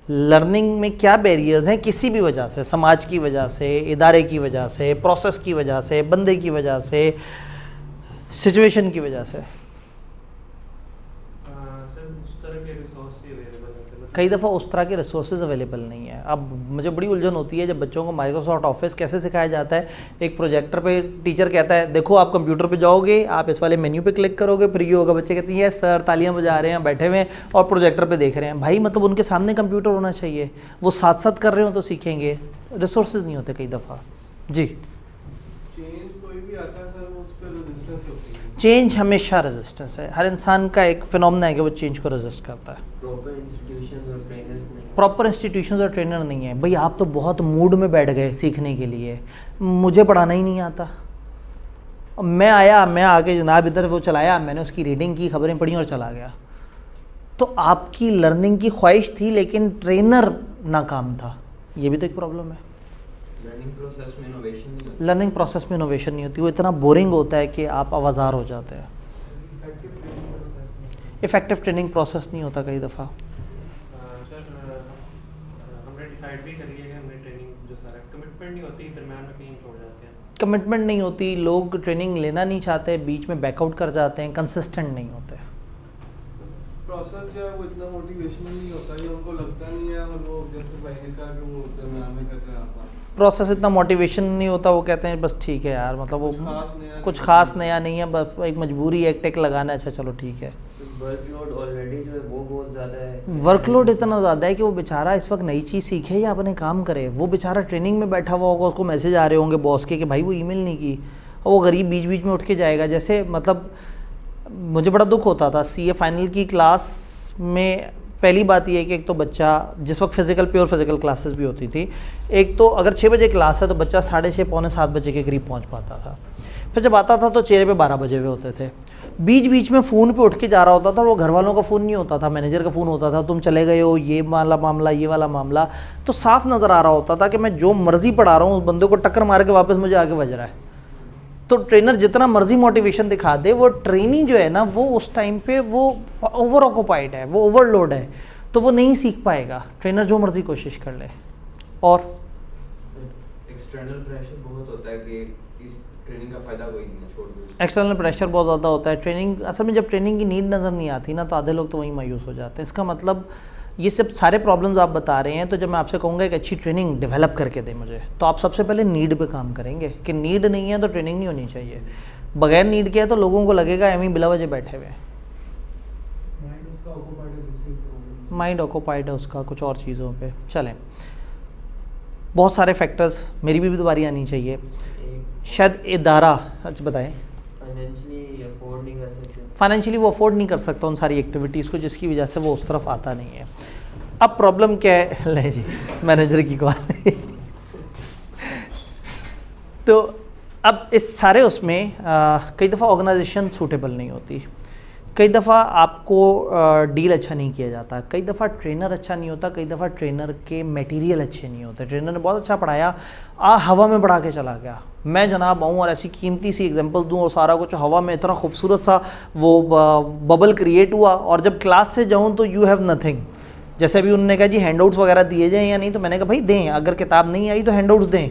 लर्निंग में क्या बैरियर्स हैं किसी भी वजह से, समाज की वजह से, इदारे की वजह से, प्रोसेस की वजह से, बंदे की वजह से, सिचुएशन की वजह से? कई दफ़ा उस तरह के रिसोर्सेज अवेलेबल नहीं है। अब मुझे बड़ी उलझन होती है जब बच्चों को माइक्रोसॉफ्ट ऑफिस कैसे सिखाया जाता है, एक प्रोजेक्टर पे टीचर कहता है देखो आप कंप्यूटर पे जाओगे, आप इस वाले मेन्यू पे क्लिक करोगे फिर ये होगा, बच्चे कहते हैं यस सर, तालियां बजा रहे हैं, बैठे हुए हैं और प्रोजेक्टर पे देख रहे हैं। भाई मतलब उनके सामने कंप्यूटर होना चाहिए, वो साथ साथ कर रहे हो तो सीखेंगे, रिसोर्सेज नहीं होते कई दफ़ा। जी चेंज हमेशा रेजिस्टेंस है, हर इंसान का एक फिनोमेना है कि वो चेंज को रेजिस्ट करता है। प्रॉपर इंस्टीट्यूशंस और ट्रेनर नहीं है। भाई आप तो बहुत मूड में बैठ गए सीखने के लिए, मुझे पढ़ाना ही नहीं आता, मैं आके जनाब इधर वो चलाया, मैंने उसकी रीडिंग की, खबरें पढ़ी और चला गया। तो आपकी लर्निंग की ख्वाहिश थी लेकिन ट्रेनर नाकाम था, ये भी तो एक प्रॉब्लम है। लर्निंग प्रोसेस में इनोवेशन नहीं होती, वो इतना बोरिंग होता है कि आप आवाज़ार हो जाते हैं। इफेक्टिव ट्रेनिंग प्रोसेस नहीं होता कई दफ़ा। कमिटमेंट नहीं होती, लोग ट्रेनिंग लेना नहीं चाहते, बीच में बैकआउट कर जाते हैं, कंसिस्टेंट नहीं होते। प्रोसेस जो है वो इतना मोटिवेशनल नहीं होता, ये उनको लगता नहीं है, और वो जैसे भाई ने कहा कि वो दरमियान में करते रहता है। प्रोसेस इतना मोटिवेशन नहीं होता, वो कहते हैं बस ठीक है यार, मतलब वो कुछ खास नया नहीं है, बस एक मजबूरी है, एक टेक लगाना है, अच्छा चलो ठीक है। वर्कलोड ऑलरेडी जो है वो बहुत ज़्यादा है, वर्कलोड इतना ज़्यादा है कि वो बेचारा इस वक्त नई चीज़ सीखे या अपने काम करे, वो बेचारा ट्रेनिंग में बैठा हुआ होगा, उसको मैसेज आ रहे होंगे बॉस के कि भाई वो ईमेल नहीं की, और वो गरीब बीच बीच में उठ के जाएगा। जैसे मतलब मुझे बड़ा दुख होता था CA फाइनल की क्लास में, पहली बात ये है कि एक तो बच्चा जिस वक्त प्योर फिजिकल क्लासेस भी होती थी, एक तो अगर 6 बजे क्लास है तो बच्चा 6:30 पौने 7 बजे के करीब पहुंच पाता था, फिर जब आता था तो चेहरे पे 12 बजे हुए होते थे, बीच बीच में फ़ोन पे उठ के जा रहा होता था, वो घर वालों का फ़ोन नहीं होता था, मैनेजर का फ़ोन होता था, तुम चले गए हो, ये वाला मामला, ये वाला मामला, तो साफ नज़र आ रहा होता था कि मैं जो मर्ज़ी पढ़ा रहा हूँ उस बंदे को टक्कर मार के वापस मुझे आगे बज रहा है। तो ट्रेनर जितना मर्जी मोटिवेशन दिखा दे, वो ट्रेनी जो है ना वो उस टाइम पे वो ओवर ऑक्यूपाइड है, वो ओवरलोड है, तो वो नहीं सीख पाएगा, ट्रेनर जो मर्जी कोशिश कर ले। और एक्सटर्नल प्रेशर बहुत होता है कि इस ट्रेनिंग का फायदा कोई नहीं है, छोड़ दो। एक्सटर्नल प्रेशर बहुत ज़्यादा होता है। ट्रेनिंग असल में जब ट्रेनिंग की नीड नज़र नहीं आती ना तो आधे लोग तो वहीं मायूस हो जाते हैं। इसका मतलब ये सब सारे प्रॉब्लम्स आप बता रहे हैं, तो जब मैं आपसे कहूँगा एक अच्छी ट्रेनिंग डेवलप करके दें मुझे, तो आप सबसे पहले नीड पे काम करेंगे कि नीड नहीं है तो ट्रेनिंग नहीं होनी चाहिए। बगैर नीड के है तो लोगों को लगेगा एम ही बिला वजह बैठे हुए हैं, माइंड ऑक्यूपाइड है उसका कुछ और चीज़ों पे। चलें, बहुत सारे फैक्टर्स, मेरी भी बारी आनी चाहिए। शायद इदारा, अच्छा बताएं। फाइनेंशियली अफोर्ड नहीं कर सकते, फाइनेंशियली वो अफोर्ड नहीं कर सकता उन सारी एक्टिविटीज़ को, जिसकी वजह से वो उस तरफ आता नहीं है। अब प्रॉब्लम क्या है, ले जी मैनेजर की कॉल। तो अब इस सारे उसमें कई दफ़ा ऑर्गेनाइजेशन सूटेबल नहीं होती, कई दफ़ा आपको डील अच्छा नहीं किया जाता, कई दफ़ा ट्रेनर अच्छा नहीं होता, कई दफ़ा ट्रेनर के मटेरियल अच्छे नहीं होते। ट्रेनर ने बहुत अच्छा पढ़ाया, हवा में बढ़ा के चला गया। मैं जनाब आऊँ और ऐसी कीमती सी एग्जांपल्स दूँ और सारा कुछ हवा में इतना खूबसूरत सा वो बबल क्रिएट हुआ, और जब क्लास से जाऊँ तो यू हैव नथिंग। जैसे अभी उन्होंने कहा जी हैंडआउट्स वगैरह दिए जाएँ या नहीं, तो मैंने कहा भाई दें, अगर किताब नहीं आई तो हैंडआउट्स दें।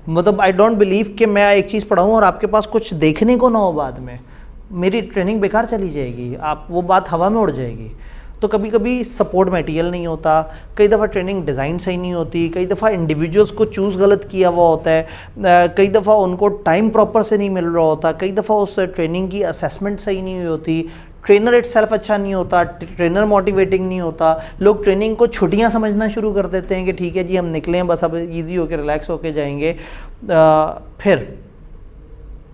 मतलब आई डोंट बिलीव कि मैं एक चीज़ पढ़ाऊँ और आपके पास कुछ देखने को ना हो, बाद में मेरी ट्रेनिंग बेकार चली जाएगी, आप वो बात हवा में उड़ जाएगी। तो कभी कभी सपोर्ट मटेरियल नहीं होता, कई दफ़ा ट्रेनिंग डिज़ाइन सही नहीं होती, कई दफ़ा इंडिविजुअल्स को चूज़ गलत किया हुआ होता है, कई दफ़ा उनको टाइम प्रॉपर से नहीं मिल रहा होता, कई दफ़ा उस ट्रेनिंग की असेसमेंट सही नहीं हुई होती, ट्रेनर इटसेल्फ अच्छा नहीं होता, ट्रेनर मोटिवेटिंग नहीं होता। लोग ट्रेनिंग को छुट्टियां समझना शुरू कर देते हैं कि ठीक है जी हम निकलें, बस अब इजी होकर रिलैक्स होकर जाएंगे। फिर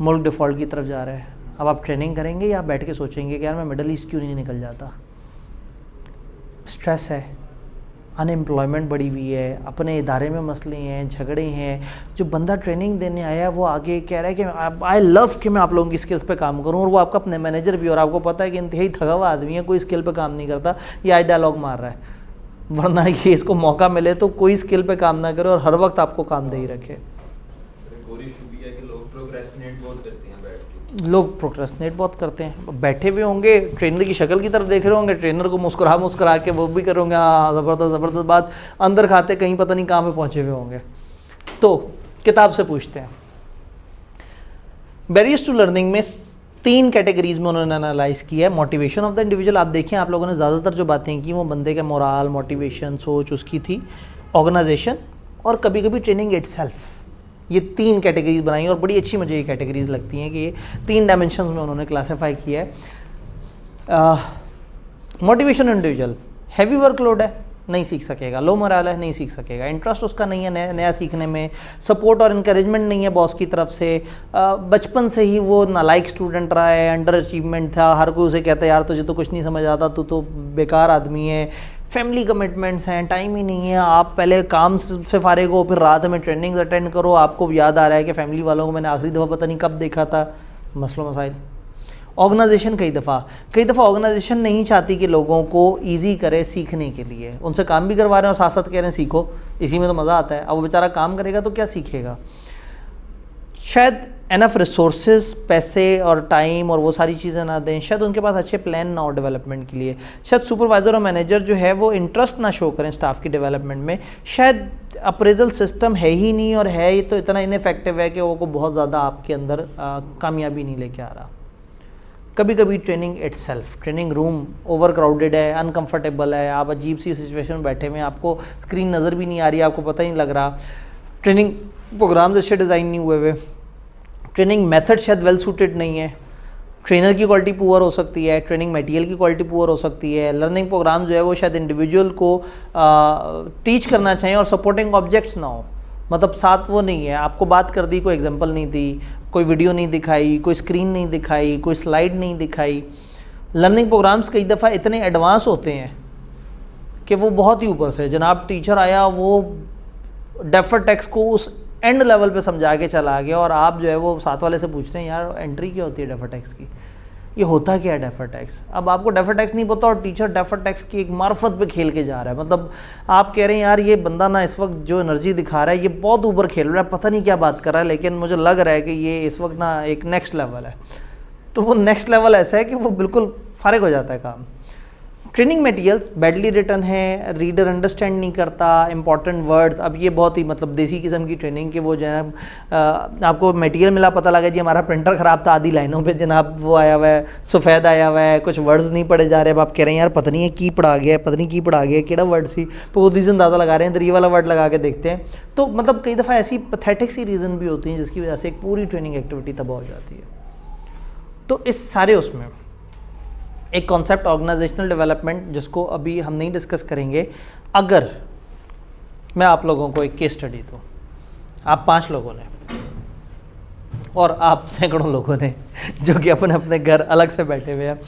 मुल्क डिफ़ॉल्ट की तरफ जा रहा है। अब आप ट्रेनिंग करेंगे या आप बैठ के सोचेंगे कि यार मैं मिडल ईस्ट क्यों नहीं निकल जाता। स्ट्रेस है, अनएम्प्लॉयमेंट बढ़ी हुई है, अपने इदारे में मसले हैं, झगड़े हैं। जो बंदा ट्रेनिंग देने आया है वो आगे कह रहा है कि आई लव कि मैं आप लोगों की स्किल्स पे काम करूं, और वो आपका अपने मैनेजर भी, और आपको पता है कि इंतहाई थका हुआ आदमी है, कोई स्किल पे काम नहीं करता, ये आई डायलॉग मार रहा है। वरना ये इसको मौका मिले तो कोई स्किल पे काम ना करे और हर वक्त आपको काम दे ही रखे। लोग प्रोक्रेस्टिनेट बहुत करते हैं, बैठे हुए होंगे, ट्रेनर की शक्ल की तरफ देख रहे होंगे, ट्रेनर को मुस्कुरा के वो भी करोगे हाँ ज़बरदस्त बात, अंदर खाते कहीं पता नहीं कहाँ पे पहुँचे हुए होंगे। तो किताब से पूछते हैं, बैरियर्स टू लर्निंग में 3 कैटेगरीज में उन्होंने एनालाइज किया है। मोटिवेशन ऑफ द इंडिविजुअल, आप देखें आप लोगों ने ज़्यादातर जो बातें की वो बंदे के मोराल, मोटिवेशन, सोच उसकी थी, ऑर्गेनाइजेशन और कभी कभी ट्रेनिंग इटसेल्फ। ये 3 कैटेगरीज बनाई और बड़ी अच्छी मुझे ये कैटेगरीज लगती हैं कि ये 3 डायमेंशंस में उन्होंने क्लासीफाई किया है। मोटिवेशन इंडिविजुअल, हैवी वर्कलोड है नहीं सीख सकेगा, लो मोरल है नहीं सीख सकेगा, इंटरेस्ट उसका नहीं है नया सीखने में, सपोर्ट और इनकरेजमेंट नहीं है बॉस की तरफ से, बचपन से ही वो नालायक स्टूडेंट रहा है, अंडर अचीवमेंट था, हर कोई उसे कहता है यार तुझे तो कुछ नहीं समझ आता, तू तो बेकार आदमी है, फैमिली कमिटमेंट्स हैं, टाइम ही नहीं है, आप पहले काम से फारिग हो फिर रात में ट्रेनिंग्स अटेंड करो, आपको याद आ रहा है कि फैमिली वालों को मैंने आखिरी दफ़ा पता नहीं कब देखा था, मसलों मसाइल। ऑर्गेनाइजेशन कई दफ़ा ऑर्गेनाइजेशन नहीं चाहती कि लोगों को ईजी करे सीखने के लिए, उनसे काम भी करवा रहे हैं और साथ साथ कह रहे हैं सीखो, इसी में तो मज़ा आता है। अब वो बेचारा काम करेगा तो क्या सीखेगा। शायद एनफ रिसोर्सेज, पैसे और टाइम और वो सारी चीज़ें ना दें, शायद उनके पास अच्छे प्लान ना हो डेवलपमेंट के लिए, शायद सुपरवाइज़र और मैनेजर जो है वो इंटरेस्ट ना शो करें स्टाफ की डेवलपमेंट में, शायद अप्रेजल सिस्टम है ही नहीं और है ये तो इतना इनफेक्टिव है कि वो को बहुत ज़्यादा आपके अंदर कामयाबी नहीं लेके आ रहा। कभी कभी training itself, training room over crowded है, अनकंफर्टेबल है, आप अजीब सी सिचुएशन में बैठे हुए हैं, आपको स्क्रीन नज़र भी नहीं आ रही, आपको पता ही नहीं लग रहा, ट्रेनिंग प्रोग्राम्स अच्छे डिज़ाइन नहीं हुए हुए, ट्रेनिंग मेथड शायद वेल सूटेड नहीं है, ट्रेनर की क्वालिटी पुअर हो सकती है, ट्रेनिंग मटेरियल की क्वालिटी पुअर हो सकती है, लर्निंग प्रोग्राम जो है वो शायद इंडिविजुअल को टीच करना चाहिए और सपोर्टिंग ऑब्जेक्ट्स ना हो, मतलब साथ वो नहीं है, आपको बात कर दी कोई एग्जांपल नहीं दी, कोई वीडियो नहीं दिखाई, कोई स्क्रीन नहीं दिखाई, कोई स्लाइड नहीं दिखाई। लर्निंग प्रोग्राम्स कई दफ़ा इतने एडवांस होते हैं कि वो बहुत ही ऊपर से, जनाब टीचर आया वो डेफर टेक्स्ट को उस एंड लेवल पे समझा के चला गया और आप जो है वो साथ वाले से पूछते हैं यार एंट्री क्या होती है डेफर टेक्स्ट की, ये होता क्या है डेफर टैक्स। अब आपको डेफर टैक्स नहीं पता और टीचर डेफर टैक्स की एक मार्फत पे खेल के जा रहा है, मतलब आप कह रहे हैं यार ये बंदा ना इस वक्त जो एनर्जी दिखा रहा है ये बहुत ऊपर खेल रहा है, पता नहीं क्या बात कर रहा है, लेकिन मुझे लग रहा है कि ये इस वक्त ना एक नेक्स्ट लेवल है। तो वो नेक्स्ट लेवल ऐसा है कि वो बिल्कुल फारिग हो जाता है काम। ट्रेनिंग मटेरियल्स बैडली रिटन है, रीडर अंडरस्टैंड नहीं करता, इंपॉर्टेंट वर्ड्स। अब ये बहुत ही मतलब देसी किस्म की ट्रेनिंग के वो जो है आपको मटेरियल मिला, पता लगा जी हमारा प्रिंटर ख़राब था, आधी लाइनों पे जनाब वो आया हुआ है, सफ़ेद आया हुआ है, कुछ वर्ड्स नहीं पढ़े जा रहे। अब आप कह रहे हैं यार पता नहीं है की पढ़ा गया है, पता नहीं की पढ़ा गया है, केड़ा वर्ड सी, तो रीज़न अंदाज़ा लगा रहे हैं, तो ये वाला वर्ड लगा के देखते हैं। तो मतलब कई दफ़ा ऐसी पैथेटिक सी रीज़न भी होती हैं जिसकी वजह से एक पूरी ट्रेनिंग एक्टिविटी तबाह हो जाती है। तो इस सारे उसमें एक कॉन्सेप्ट ऑर्गेनाइजेशनल डेवलपमेंट, जिसको अभी हम नहीं डिस्कस करेंगे। अगर मैं आप लोगों को एक केस स्टडी दूँ, आप 5 लोगों ने और आप सैकड़ों लोगों ने जो कि अपने अपने घर अलग से बैठे हुए हैं,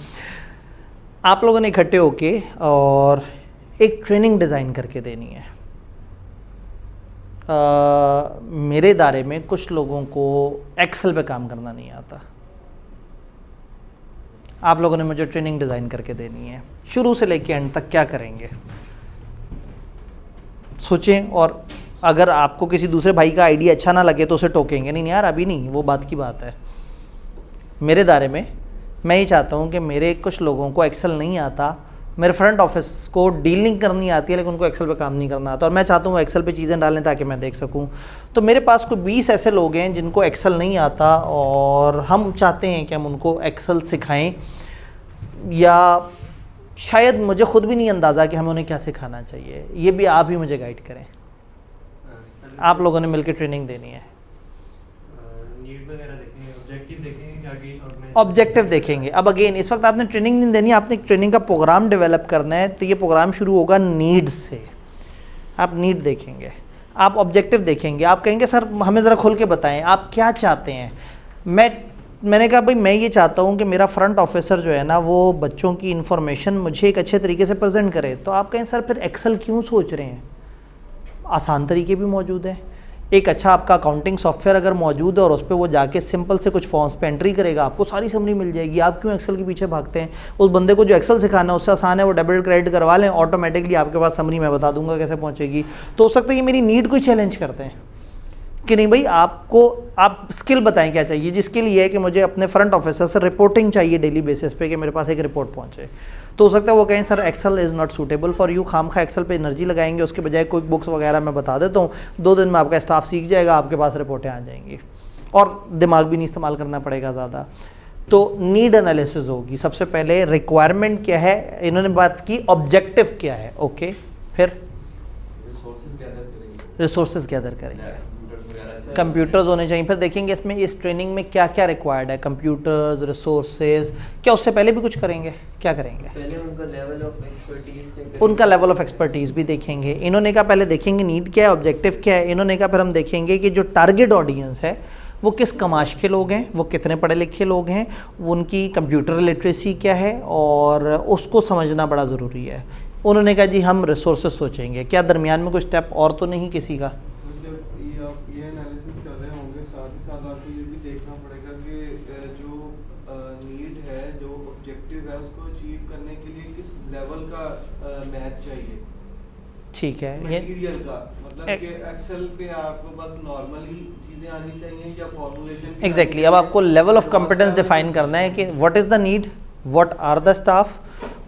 आप लोगों ने इकट्ठे होके और एक ट्रेनिंग डिज़ाइन करके देनी है। मेरे दायरे में कुछ लोगों को एक्सेल पे काम करना नहीं आता, आप लोगों ने मुझे ट्रेनिंग डिज़ाइन करके देनी है, शुरू से लेके एंड तक क्या करेंगे सोचें। और अगर आपको किसी दूसरे भाई का आइडिया अच्छा ना लगे तो उसे टोकेंगे नहीं यार अभी नहीं, वो बात की बात है। मेरे दायरे में मैं ये चाहता हूँ कि मेरे कुछ लोगों को एक्सेल नहीं आता, मेरे फ्रंट ऑफिस को डीलिंग करनी आती है लेकिन उनको एक्सेल पे काम नहीं करना आता, और मैं चाहता हूँ एक्सेल पे चीज़ें डालें ताकि मैं देख सकूँ। तो मेरे पास कोई 20 ऐसे लोग हैं जिनको एक्सेल नहीं आता और हम चाहते हैं कि हम उनको एक्सेल सिखाएं, या शायद मुझे खुद भी नहीं अंदाज़ा कि हमें उन्हें क्या सिखाना चाहिए, ये भी आप ही मुझे गाइड करें। आप लोगों ने मिलकर ट्रेनिंग देनी है। नीड वगैरह देखेंगे, ऑब्जेक्टिव देखेंगे क्या कि ऑब्जेक्टिव देखेंगे। अब अगेन इस वक्त आपने ट्रेनिंग नहीं देनी, आपने एक ट्रेनिंग का प्रोग्राम डेवलप करना है, तो ये प्रोग्राम शुरू होगा नीड से। आप नीड देखेंगे, आप ऑब्जेक्टिव देखेंगे, आप कहेंगे सर हमें ज़रा खुल के बताएं आप क्या चाहते हैं। मैंने कहा भाई मैं ये चाहता हूँ कि मेरा फ्रंट ऑफिसर जो है ना वो बच्चों की इन्फॉर्मेशन मुझे एक अच्छे तरीके से प्रेजेंट करे। तो आप कहें सर फिर एक्सेल क्यों सोच रहे हैं, आसान तरीके भी मौजूद हैं। एक अच्छा आपका अकाउंटिंग सॉफ्टवेयर अगर मौजूद है और उस पर वो जाके सिंपल से कुछ फॉर्म्स पे एंट्री करेगा, आपको सारी समरी मिल जाएगी। आप क्यों एक्सेल के पीछे भागते हैं? उस बंदे को जो एक्सेल सिखाना है उससे आसान है, वो डेबिट क्रेडिट करवा लें, ऑटोमेटिकली आपके पास समरी मैं बता दूंगा कैसे पहुंचेगी। तो हो सकता है कि मेरी नीड को ही चैलेंज करते हैं कि नहीं भाई आप स्किल बताएं क्या चाहिए। जी स्किल ये है कि मुझे अपने फ्रंट ऑफिसर से रिपोर्टिंग चाहिए डेली बेसिस पे, कि मेरे पास एक रिपोर्ट पहुंचे। तो हो सकता है वो कहें sir Excel is not suitable for you, खाम खा एक्सेल पे एनर्जी लगाएंगे, उसके बजाय क्विक बुक्स वगैरह मैं बता देता हूँ, 2 दिन में आपका स्टाफ सीख जाएगा, आपके पास रिपोर्टें आ जाएंगी और दिमाग भी नहीं इस्तेमाल करना पड़ेगा ज़्यादा। तो नीड एनालिसिस होगी सबसे पहले, रिक्वायरमेंट क्या है, इन्होंने बात की ऑब्जेक्टिव क्या है, ओके, फिर रिसोर्सेज गैदर करेंगे, कंप्यूटर्स होने चाहिए। फिर देखेंगे इसमें इस ट्रेनिंग में क्या क्या रिक्वायर्ड है, कंप्यूटर्स, रिसोर्सेज, क्या उससे पहले भी कुछ करेंगे, क्या करेंगे पहले उनका लेवल ऑफ एक्सपर्टीज, उनका लेवल ऑफ एक्सपर्टीज़ भी देखेंगे। इन्होंने कहा पहले देखेंगे नीड क्या है, ऑब्जेक्टिव क्या है। इन्होंने कहा फिर हम देखेंगे कि जो टारगेट ऑडियंस है वो किस कमाश के लोग हैं, वो कितने पढ़े लिखे लोग हैं, उनकी कंप्यूटर लिटरेसी क्या है, और उसको समझना बड़ा ज़रूरी है। उन्होंने कहा जी हम रिसोर्सेज सोचेंगे, क्या दरमियान में कोई स्टेप और तो नहीं किसी का? ये एनालिसिस कर रहे होंगे, साथ ही साथ आपको ये भी देखना पड़ेगा कि जो नीड है, जो ऑब्जेक्टिव है, उसको अचीव करने के लिए किस लेवल का मैथ चाहिए, ठीक है, मटेरियल का, मतलब कि एक्सेल पे आपको बस नॉर्मल ही चीज़ें आनी चाहिए या फॉर्मूलेशन एग्जैक्टली। अब आपको लेवल ऑफ कॉम्पिटेंस डिफाइन करना है कि what is the need, what are the staff,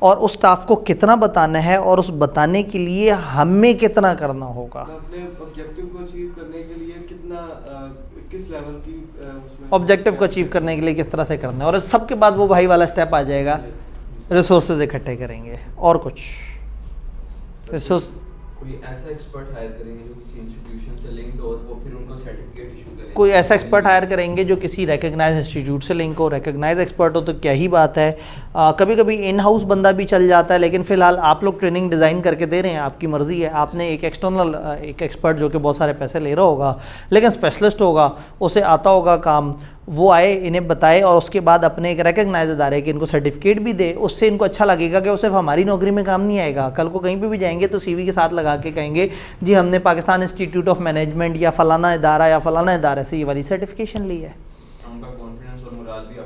और उस स्टाफ को कितना बताना है और उस बताने के लिए हमें कितना करना होगा। अपने ऑब्जेक्टिव को अचीव करने के लिए कितना किस लेवल की उसमें ऑब्जेक्टिव को अचीव करने के लिए किस तरह से करना है, और इस सब के बाद वो भाई वाला स्टेप आ जाएगा, रिसोर्सेज इकट्ठे करेंगे। और कुछ रिसोर्स, कोई ऐसा एक्सपर्ट हायर करेंगे जो किसी इंस्टीट्यूशन से लिंक्ड हो, वो फिर उनको सर्टिफिकेट इशू करेंगे। कोई ऐसा एक्सपर्ट हायर करेंगे जो किसी रिकग्नाइज इंस्टीट्यूट से लिंक हो। रिकग्नाइज एक्सपर्ट हो तो क्या ही बात है। कभी कभी इन हाउस बंदा भी चल जाता है, लेकिन फ़िलहाल आप लोग ट्रेनिंग डिज़ाइन करके दे रहे हैं, आपकी मर्ज़ी है। आपने एक एक्सटर्नल एक एक्सपर्ट जो कि बहुत सारे पैसे ले रहा होगा लेकिन स्पेशलिस्ट होगा, उसे आता होगा काम, वो आए इन्हें बताए और उसके बाद अपने एक रिकग्नाइज इदारे के इनको सर्टिफिकेट भी दे। उससे इनको अच्छा लगेगा कि वो सिर्फ हमारी नौकरी में काम नहीं आएगा, कल को कहीं पे भी जाएंगे तो सीवी के साथ लगा के कहेंगे जी हमने पाकिस्तान इंस्टीट्यूट ऑफ मैनेजमेंट या फलाना इदारा या फलाना इदारे से ये वाली सर्टिफिकेशन ली है।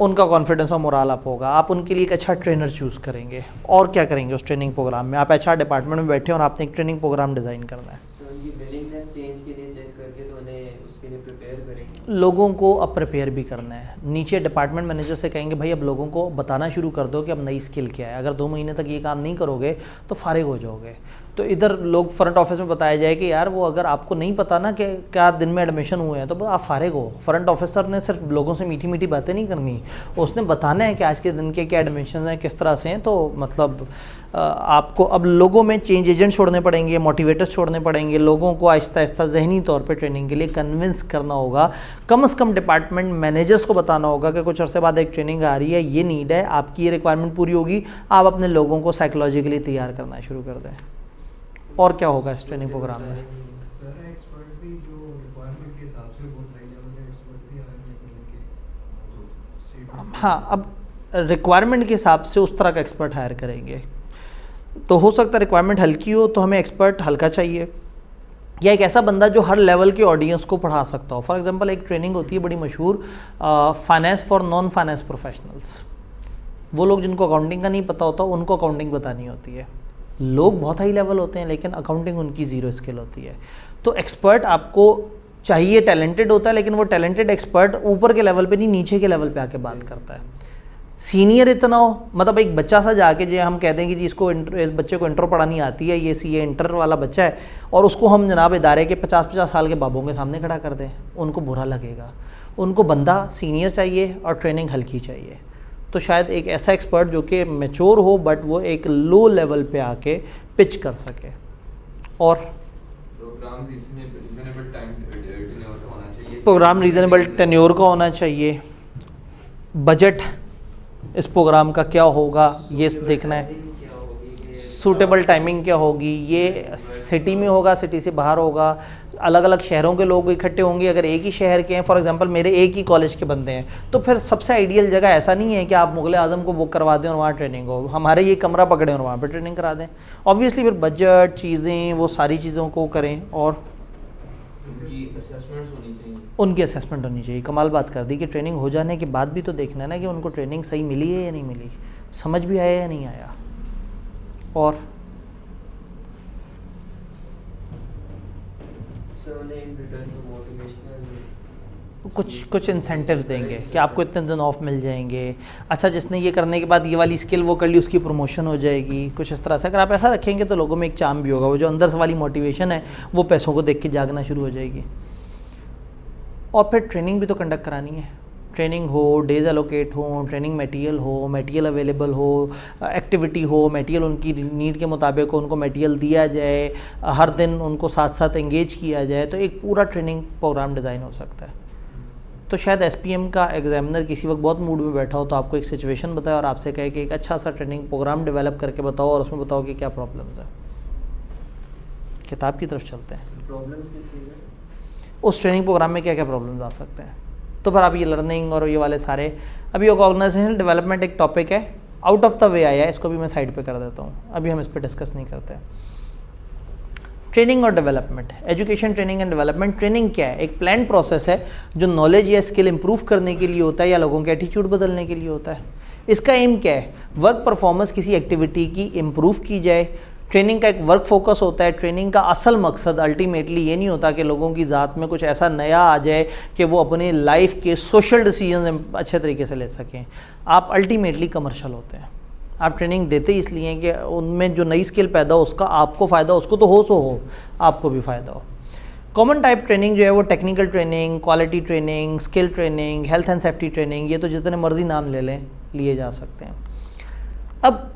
उनका कॉन्फिडेंस और मोराल अप होगा। आप उनके लिए एक अच्छा ट्रेनर चूज़ करेंगे। और क्या करेंगे उस ट्रेनिंग प्रोग्राम में? आप HR डिपार्टमेंट में बैठे और आपने एक ट्रेनिंग प्रोग्राम डिज़ाइन करना है। उनकी विलिंगनेस चेंज के लिए चेक करके तो उन्हें उसके लिए प्रिपेयर करेंगे। लोगों को अब प्रिपेयर भी करना है। नीचे डिपार्टमेंट मैनेजर से कहेंगे भाई अब लोगों को बताना शुरू कर दो कि अब नई स्किल क्या है। अगर 2 महीने तक ये काम नहीं करोगे तो फारिग हो जाओगे। तो इधर लोग फ्रंट ऑफिस में बताया जाए कि यार वो अगर आपको नहीं पता ना कि क्या दिन में एडमिशन हुए हैं तो आप फारिग हो। फ्रंट ऑफिसर ने सिर्फ लोगों से मीठी मीठी बातें नहीं करनी, उसने बताना है कि आज के दिन के क्या एडमिशन हैं, किस तरह से हैं। तो मतलब आपको अब लोगों में चेंज एजेंट छोड़ने पड़ेंगे, मोटिवेटर्स छोड़ने पड़ेंगे। लोगों को आहिस्ता आहिस्ता ज़हनी तौर पे ट्रेनिंग के लिए कन्विंस करना होगा। कम से कम डिपार्टमेंट मैनेजर्स को बताना होगा कि कुछ अर्से बाद एक ट्रेनिंग आ रही है, ये नीड है, आपकी ये रिक्वायरमेंट पूरी होगी, आप अपने लोगों को साइकोलॉजिकली तैयार करना शुरू कर दें। और क्या होगा इस ट्रेनिंग प्रोग्राम में? सर एक्सपर्ट भी जो रिक्वायरमेंट के हिसाब से बहुत हाई लेवल के एक्सपर्ट भी हायर करने के। हाँ, अब रिक्वायरमेंट के हिसाब से उस तरह का एक्सपर्ट हायर करेंगे। तो हो सकता है रिक्वायरमेंट हल्की हो तो हमें एक्सपर्ट हल्का चाहिए, या एक ऐसा बंदा जो हर लेवल के ऑडियंस को पढ़ा सकता हो। फॉर एग्जांपल एक ट्रेनिंग होती है बड़ी मशहूर, finance for non finance professionals. वो लोग जिनको अकाउंटिंग का नहीं पता होता उनको अकाउंटिंग बतानी होती है। लोग बहुत हाई लेवल होते हैं लेकिन अकाउंटिंग उनकी ज़ीरो स्किल होती है। तो एक्सपर्ट आपको चाहिए, टैलेंटेड होता है लेकिन वो टैलेंटेड एक्सपर्ट ऊपर के लेवल पे नहीं, नीचे के लेवल पे आके बात करता है। सीनियर इतना हो, मतलब एक बच्चा सा जाके जो हम कह दें कि जी इसको इस बच्चे को इंट्रो पढ़ानी आती है, ये सीए इंटर वाला बच्चा है, और उसको हम जनाब इदारे के 50-50 साल के बाबों के सामने खड़ा कर दें, उनको बुरा लगेगा। उनको बंदा सीनियर चाहिए और ट्रेनिंग हल्की चाहिए। तो शायद एक ऐसा एक्सपर्ट जो कि मैच्योर हो बट वो एक लो लेवल पे आके पिच कर सके। और प्रोग्राम रीजनेबल टाइम टेन्योर का होना चाहिए। प्रोग्राम रीजनेबल टेन्योर का होना चाहिए। बजट इस प्रोग्राम का क्या होगा ये देखना है। सूटेबल टाइमिंग क्या होगी, ये सिटी में होगा, सिटी से बाहर होगा, अलग अलग शहरों के लोग इकट्ठे होंगे। अगर एक ही शहर के हैं, फॉर एग्जांपल मेरे एक ही कॉलेज के बंदे हैं, तो फिर सबसे आइडियल जगह ऐसा नहीं है कि आप मुगल आजम को बुक करवा दें और वहाँ ट्रेनिंग हो, हमारे ये कमरा पकड़ें और वहाँ पर ट्रेनिंग करा दें। ऑब्वियसली फिर बजट चीज़ें वो सारी चीज़ों को करें और उनकी असेसमेंट्स होनी चाहिए। उनकी असेसमेंट होनी चाहिए। कमाल बात कर दी कि ट्रेनिंग हो जाने के बाद भी तो देखना है ना कि उनको ट्रेनिंग सही मिली है या नहीं मिली, समझ भी आया या नहीं आया। और कुछ इंसेंटिव्स देंगे कि आपको इतने दिन ऑफ मिल जाएंगे। अच्छा, जिसने ये करने के बाद ये वाली स्किल वो कर ली उसकी प्रमोशन हो जाएगी, कुछ इस तरह से। अगर आप ऐसा रखेंगे तो लोगों में एक चार्म भी होगा, वो जो अंदर से वाली मोटिवेशन है वो पैसों को देख के जागना शुरू हो जाएगी। और फिर ट्रेनिंग भी तो कंडक्ट करानी है। ट्रेनिंग हो, डेज एलोकेट हो, ट्रेनिंग मटेरियल हो, मटेरियल अवेलेबल हो, एक्टिविटी हो, मटेरियल उनकी नीड के मुताबिक हो, उनको मटेरियल दिया जाए, हर दिन उनको साथ साथ एंगेज किया जाए, तो एक पूरा ट्रेनिंग प्रोग्राम डिज़ाइन हो सकता है। तो शायद एसपीएम का एग्जामिनर किसी वक्त बहुत मूड में बैठा हो तो आपको एक सिचुएशन बताए और आपसे कहे कि एक अच्छा सा ट्रेनिंग प्रोग्राम डेवलप करके बताओ और उसमें बताओ कि क्या प्रॉब्लम्स है। किताब की तरफ चलते हैं। प्रॉब्लम्स किस चीज़ में? उस ट्रेनिंग प्रोग्राम में क्या क्या प्रॉब्लम्स आ सकते हैं। तो फिर आप ये लर्निंग और ये वाले सारे, अभी ऑर्गेनाइजेशनल डेवलपमेंट एक टॉपिक है, आउट ऑफ द वे आया है, इसको भी मैं साइड पे कर देता हूँ, अभी हम इस पर डिस्कस नहीं करते। ट्रेनिंग और development, education training and development. Training क्या है? एक प्लान प्रोसेस है जो नॉलेज या स्किल इंप्रूव करने के लिए होता है या लोगों के एटीट्यूड बदलने के लिए होता है। इसका एम क्या है? वर्क परफॉर्मेंस किसी एक्टिविटी की इम्प्रूव की जाए। ट्रेनिंग का एक वर्क फोकस होता है। ट्रेनिंग का असल मकसद अल्टीमेटली ये नहीं होता कि लोगों की ज़ात में कुछ ऐसा नया आ जाए कि वो अपनी लाइफ के सोशल डिसीजन अच्छे तरीके से ले सकें। आप अल्टीमेटली कमर्शियल होते हैं। आप ट्रेनिंग देते ही इसलिए हैं कि उनमें जो नई स्किल पैदा हो उसका आपको फ़ायदा, उसको तो हो सो हो, आपको भी फ़ायदा हो। कॉमन टाइप ट्रेनिंग जो है वो technical training, quality training, skill training, health and safety training, ये तो जितने मर्जी नाम ले लें लिए जा सकते हैं। अब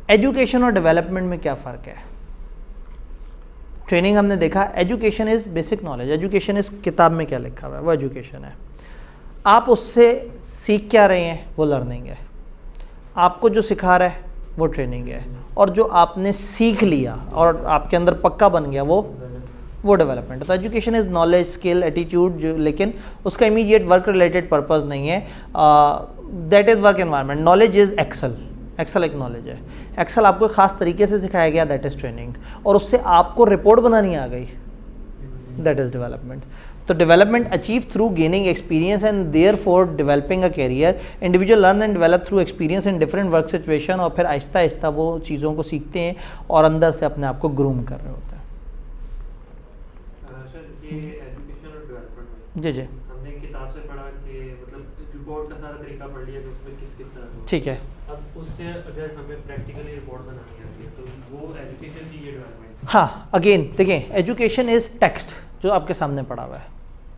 एजुकेशन और डेवलपमेंट में क्या फ़र्क है? ट्रेनिंग हमने देखा, education is basic knowledge, education इस किताब में क्या लिखा हुआ है वो एजुकेशन है। आप उससे सीख क्या रहे हैं वो लर्निंग है। आपको जो सिखा रहा है वो ट्रेनिंग है, और जो आपने सीख लिया और आपके अंदर पक्का बन गया वो डेवलपमेंट है। तो education is knowledge, skill, attitude, लेकिन उसका इमीडिएट वर्क रिलेटेड पर्पस नहीं है। That is work environment. Knowledge is Excel, Excel एक नॉलेज है। एक्सेल आपको एक ख़ास तरीके से सिखाया गया, दैट इज़ ट्रेनिंग, और उससे आपको रिपोर्ट बनानी आ गई, दैट इज़ डेवलपमेंट। तो development achieve through gaining experience and therefore developing a career. Individual learn and develop through experience in different work situation, और फिर आहिस्ता आहिस्ता वो चीज़ों को सीखते हैं और अंदर से अपने आप को ग्रूम कर रहे होते हैं। सर ये एजुकेशन और डेवलपमेंट में जी जी हमने किताब से पढ़ा कि मतलब रिपोर्ट का सारा तरीका पढ़ लिया कि उसमें किस किस तरह से ठीक है। अब उससे अगर हमें प्रैक्टिकली रिपोर्ट बनानी आती है तो वो एजुकेशन की ये डेवलपमेंट। हाँ, अगेन देखिए, एजुकेशन इज़ टेक्स्ट जो आपके सामने पड़ा हुआ है,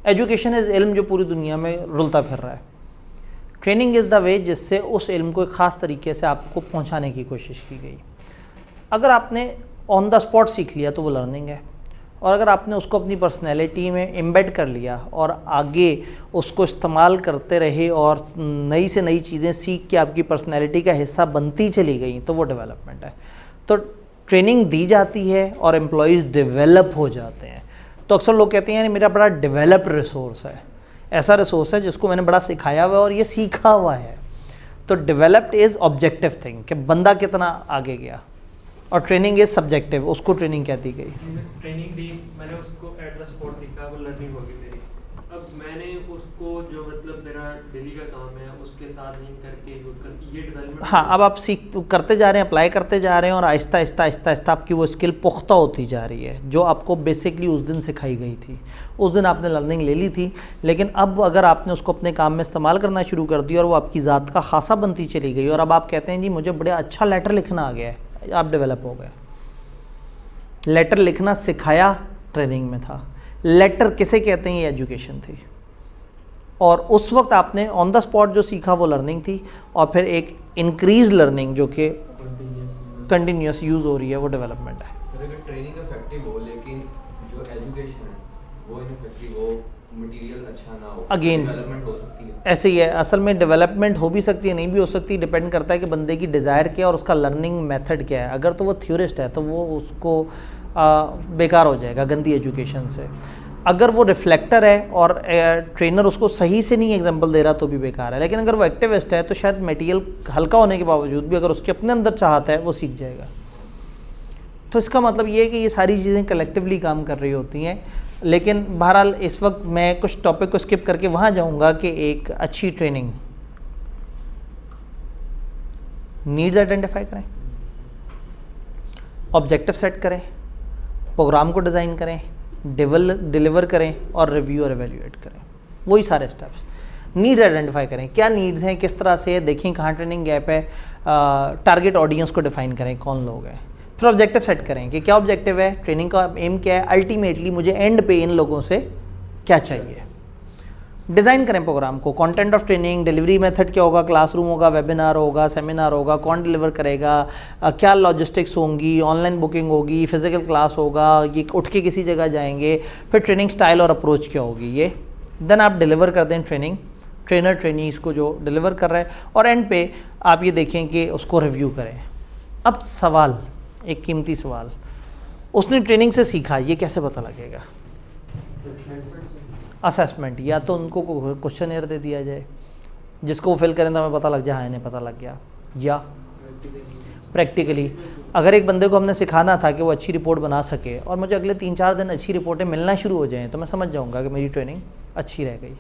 एजुकेशन इज़ इल्म जो पूरी दुनिया में रुलता फिर रहा है। ट्रेनिंग इज़ द वे जिससे उस इल्म को एक ख़ास तरीके से आपको पहुंचाने की कोशिश की गई। अगर आपने ऑन द स्पॉट सीख लिया तो वो लर्निंग है, और अगर आपने उसको अपनी पर्सनैलिटी में एम्बेड कर लिया और आगे उसको इस्तेमाल करते रहे और नई से नई चीज़ें सीख के आपकी पर्सनैलिटी का हिस्सा बनती चली गई तो वो डेवलपमेंट है। तो ट्रेनिंग दी जाती है और एम्प्लॉयज़ डेवलप हो जाते हैं। तो अक्सर लोग कहते हैं यानी मेरा बड़ा डेवलप्ड रिसोर्स है, ऐसा रिसोर्स है जिसको मैंने बड़ा सिखाया हुआ है और ये सीखा हुआ है। तो डेवलप्ड इज़ ऑब्जेक्टिव थिंग कि बंदा कितना आगे गया, और ट्रेनिंग इज़ सब्जेक्टिव, उसको ट्रेनिंग क्या दी गई। ट्रेनिंग दी, मैंने उसको एट द स्पॉट सीखा, वो लर्निंग होगी मेरी। अब मैंने उसको जो मतलब मेरा डेली का काम है उसके साथ लिंक करके यूज़ करके ये डेवलपमेंट। हाँ, अब आप सीख करते जा रहे हैं, अप्लाई करते जा रहे हैं, और आहिस्ता आहिस्ता आहिस्ता आहिस्ता आपकी वो स्किल पुख्ता होती जा रही है जो आपको बेसिकली उस दिन सिखाई गई थी। उस दिन आपने लर्निंग ले ली थी, लेकिन अब अगर आपने उसको अपने काम में इस्तेमाल करना शुरू कर दिया और वो आपकी ज़ात का खासा बनती चली गई, और अब आप कहते हैं जी मुझे बड़ा अच्छा लेटर लिखना आ गया है, आप डेवलप हो गए। लेटर लिखना सिखाया ट्रेनिंग में था, लेटर किसे कहते हैं, ये एजुकेशन थी। और उस वक्त आपने ऑन द स्पॉट जो सीखा वो लर्निंग थी, और फिर एक इंक्रीज लर्निंग जो कि कंटिन्यूस यूज़ हो रही है वो डेवलपमेंट है। सर अगर ट्रेनिंग इफेक्टिव हो लेकिन जो एजुकेशन है वो इनफेक्टिव हो, मटेरियल अच्छा ना हो, Again, डेवलपमेंट हो सकती है। ऐसे ही है, असल में डेवलपमेंट हो भी सकती है, नहीं भी हो सकती, डिपेंड करता है कि बंदे की डिज़ायर क्या है और उसका लर्निंग मेथड क्या है। अगर तो वो थ्योरिस्ट है तो वो उसको बेकार हो जाएगा गंदी एजुकेशन से। अगर वो रिफ्लेक्टर है और ट्रेनर उसको सही से नहीं एग्जांपल दे रहा तो भी बेकार है। लेकिन अगर वो एक्टिविस्ट है तो शायद मटेरियल हल्का होने के बावजूद भी अगर उसके अपने अंदर चाहता है वो सीख जाएगा। तो इसका मतलब ये है कि ये सारी चीज़ें कलेक्टिवली काम कर रही होती हैं। लेकिन बहरहाल इस वक्त मैं कुछ टॉपिक को स्किप करके वहाँ जाऊँगा कि एक अच्छी ट्रेनिंग, नीड्स आइडेंटिफाई करें, ऑब्जेक्टिव सेट करें, प्रोग्राम को डिज़ाइन करें, डिलीवर करें और रिव्यू और एवेल्यूएट करें। वही सारे स्टेप्स। नीड्स आइडेंटिफाई करें, क्या नीड्स हैं, किस तरह से, देखें कहाँ ट्रेनिंग गैप है, टारगेट ऑडियंस को डिफाइन करें कौन लोग हैं। फिर ऑब्जेक्टिव सेट करें कि क्या ऑब्जेक्टिव है, ट्रेनिंग का एम क्या है, अल्टीमेटली मुझे एंड पे इन लोगों से क्या चाहिए। डिज़ाइन करें प्रोग्राम को, content of training, delivery method क्या होगा, क्लासरूम होगा, वेबिनार होगा, सेमिनार होगा, कौन डिलीवर करेगा, क्या लॉजिस्टिक्स होंगी, ऑनलाइन बुकिंग होगी, फिजिकल क्लास होगा, ये उठ के किसी जगह जाएंगे, फिर ट्रेनिंग स्टाइल और अप्रोच क्या होगी ये। देन आप डिलीवर कर दें ट्रेनिंग, ट्रेनर ट्रेनीज़ को जो डिलीवर कर रहा है, और एंड पे आप ये देखें कि उसको रिव्यू करें। अब सवाल, एक कीमती सवाल, उसने ट्रेनिंग से सीखा, ये कैसे पता लगेगा। असेसमेंट, या तो उनको क्वेश्चन दे दिया जाए जिसको वो फिल करें तो हमें पता लग जाए हाँ इन्हें पता लग गया, या प्रैक्टिकली अगर एक बंदे को हमने सिखाना था कि वो अच्छी रिपोर्ट बना सके और मुझे अगले 3-4 दिन अच्छी रिपोर्टें मिलना शुरू हो जाएं तो मैं समझ जाऊंगा कि मेरी ट्रेनिंग अच्छी रह गई।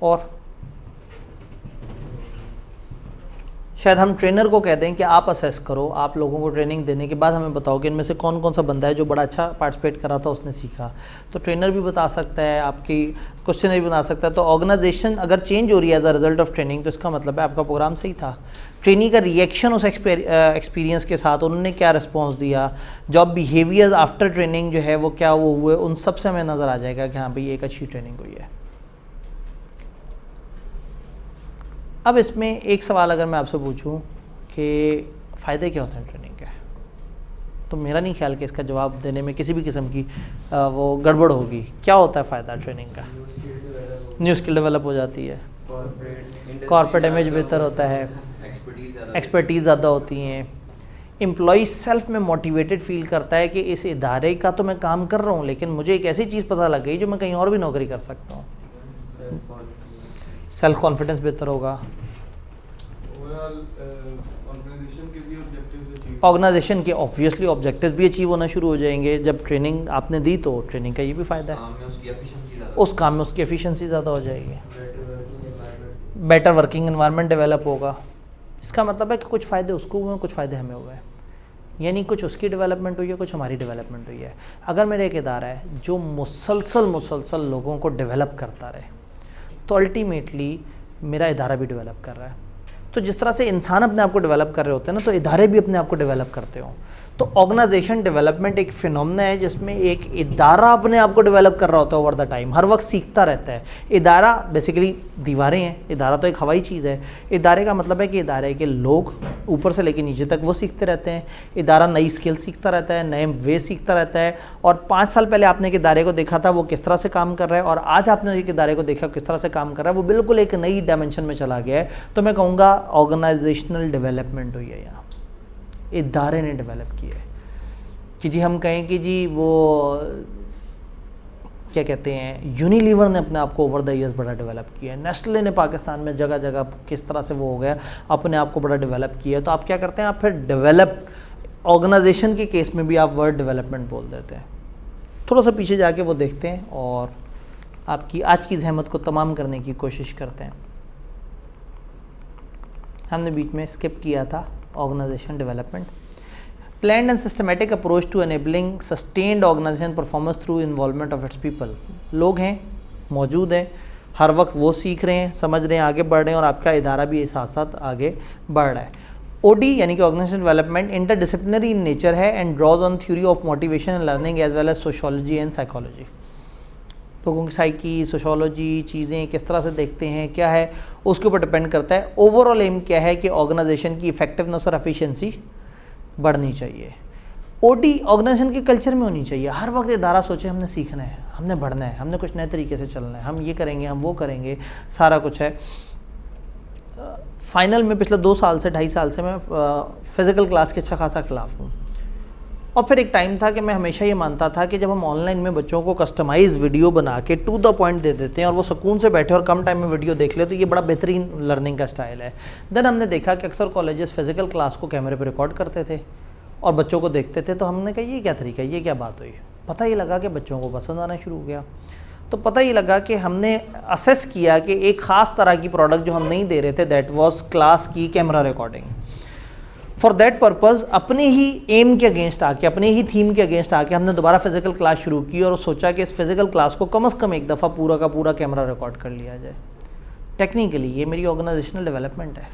और शायद हम ट्रेनर को कह दें कि आप असेस करो, आप लोगों को ट्रेनिंग देने के बाद हमें बताओ कि इनमें से कौन कौन सा बंदा है जो बड़ा अच्छा पार्टिसिपेट करा था, उसने सीखा। तो ट्रेनर भी बता सकता है, आपकी क्वेश्चन भी बना सकता है। तो ऑर्गेनाइजेशन अगर चेंज हो रही है as a result of training तो इसका मतलब है आपका प्रोग्राम सही था। ट्रेनिंग का रिएक्शन उस एक्सपीरियंस के साथ, उन्होंने क्या रिस्पॉन्स दिया, जॉब बिहेवियर आफ्टर ट्रेनिंग जो है वो क्या वो हुए, उन सब से हमें नज़र आ जाएगा कि हाँ भाई एक अच्छी ट्रेनिंग हुई है। अब इसमें एक सवाल अगर मैं आपसे पूछूं कि फ़ायदे क्या होते हैं ट्रेनिंग के, तो मेरा नहीं ख्याल कि इसका जवाब देने में किसी भी किस्म की वो गड़बड़ होगी। क्या होता है फ़ायदा ट्रेनिंग का? न्यू स्किल डेवलप हो जाती है, कॉर्पोरेट इमेज बेहतर होता है, एक्सपर्टीज़ ज़्यादा होती हैं, एम्प्लॉई सेल्फ में मोटिवेटेड फील करता है कि इस इदारे का तो मैं काम कर रहा हूँ लेकिन मुझे एक ऐसी चीज़ पता लग गई जो मैं कहीं और भी नौकरी कर सकता हूँ। सेल्फ कॉन्फिडेंस बेहतर होगा, ऑर्गेनाइजेशन के ऑब्वियसली ऑब्जेक्टिव्स भी अचीव होना शुरू हो जाएंगे। जब ट्रेनिंग आपने दी तो ट्रेनिंग का ये भी फ़ायदा है, उस काम में उसकी एफिशिएंसी ज़्यादा हो जाएगी, बेटर वर्किंग एनवायरनमेंट डेवलप होगा। इसका मतलब है कि कुछ फ़ायदे उसको हुए, कुछ फ़ायदे हमें हुए। यानी कुछ उसकी डेवलपमेंट हुई है, कुछ हमारी डेवलपमेंट हुई है। अगर मेरा एक इदारा है जो मुसलसल लोगों को डेवलप करता रहे, तो अल्टीमेटली मेरा इदारा भी डेवलप कर रहा है। तो जिस तरह से इंसान अपने आप को डेवलप कर रहे होते हैं ना, तो इदारे भी अपने आप को डेवलप करते हो। तो ऑर्गेनाइजेशन डेवलपमेंट एक फिनोमेना है जिसमें एक इदारा अपने आप को डेवलप कर रहा होता है ओवर द टाइम, हर वक्त सीखता रहता है। इदारा बेसिकली दीवारें हैं, इदारा तो एक हवाई चीज़ है। इदारे का मतलब है कि इदारे के लोग ऊपर से लेकर नीचे तक वो सीखते रहते हैं। इदारा नई स्किल सीखता रहता है, नए वे सीखता रहता है। और 5 साल पहले आपने एक इदारे को देखा था वो किस तरह से काम कर रहा है, और आज आपने एक इदारे को देखा किस तरह से काम कर रहा है, वो बिल्कुल एक नई डायमेंशन में चला गया है। तो मैं कहूँगा ऑर्गेनाइजेशनल डेवलपमेंट हुई है, यहाँ इदारे ने डेवलप किया है। कि जी हम कहें कि जी वो क्या कहते हैं, यूनिलीवर ने अपने आप को ओवर द ईयर्स बड़ा डेवलप किया है। नेस्ले ने पाकिस्तान में जगह जगह किस तरह से वो हो गया, अपने आप को बड़ा डेवलप किया है। तो आप क्या करते हैं, आप फिर डेवलप्ड ऑर्गेनाइजेशन के केस में भी आप वर्ड डेवलपमेंट बोल देते हैं। थोड़ा सा पीछे जाके वो देखते हैं और आपकी आज की जहमत को तमाम करने की कोशिश करते हैं। हमने बीच में स्किप किया था organisation development. Planned and systematic approach to enabling sustained organization performance through involvement of its people। लोग हैं, मौजूद हैं, हर वक्त वो सीख रहे हैं, समझ रहे हैं, आगे बढ़ रहे हैं, और आपका इदारा भी साथ साथ आगे बढ़ रहा है। OD यानी कि organisation development interdisciplinary in nature है and draws on theory of motivation and learning as well as sociology and psychology. लोगों की साइकी, सोशोलॉजी, चीज़ें किस तरह से देखते हैं, क्या है, उसके ऊपर डिपेंड करता है। ओवरऑल एम क्या है कि ऑर्गेनाइजेशन की इफेक्टिवनेस और एफिशिएंसी बढ़नी चाहिए। ओडी ऑर्गेनाइजेशन के कल्चर में होनी चाहिए। हर वक्त इदारा सोचे हमने सीखना है, हमने बढ़ना है, हमने कुछ नए तरीके से चलना है, हम ये करेंगे, हम वो करेंगे, सारा कुछ है। फाइनल में पिछले 2 साल से 2.5 साल से मैं फ़िज़िकल क्लास के अच्छा खासा खिलाफ हूँ। और फिर एक टाइम था कि मैं हमेशा ये मानता था कि जब हम ऑनलाइन में बच्चों को कस्टमाइज़ वीडियो बना के टू द पॉइंट दे देते हैं और वो सुकून से बैठे और कम टाइम में वीडियो देख ले, तो ये बड़ा बेहतरीन लर्निंग का स्टाइल है। देन हमने देखा कि अक्सर कॉलेजेस फ़िज़िकल क्लास को कैमरे पर रिकॉर्ड करते थे और बच्चों को देखते थे। तो हमने कहा ये क्या तरीका है, ये क्या बात हुई। पता ही लगा कि बच्चों को पसंद आना शुरू हो गया। तो पता ही लगा कि हमने असेस किया कि एक ख़ास तरह की प्रोडक्ट जो हम नहीं दे रहे थे, दैट वाज क्लास की camera recording. For that purpose अपने ही एम के अगेंस्ट आके, अपने ही थीम के अगेंस्ट आके हमने दोबारा फिज़िकल क्लास शुरू की और सोचा कि इस फिज़िकल क्लास को कम से कम एक दफ़ा पूरा का पूरा कैमरा रिकॉर्ड कर लिया जाए। टेक्निकली ये मेरी ऑर्गेनाइजेशनल डेवलपमेंट है।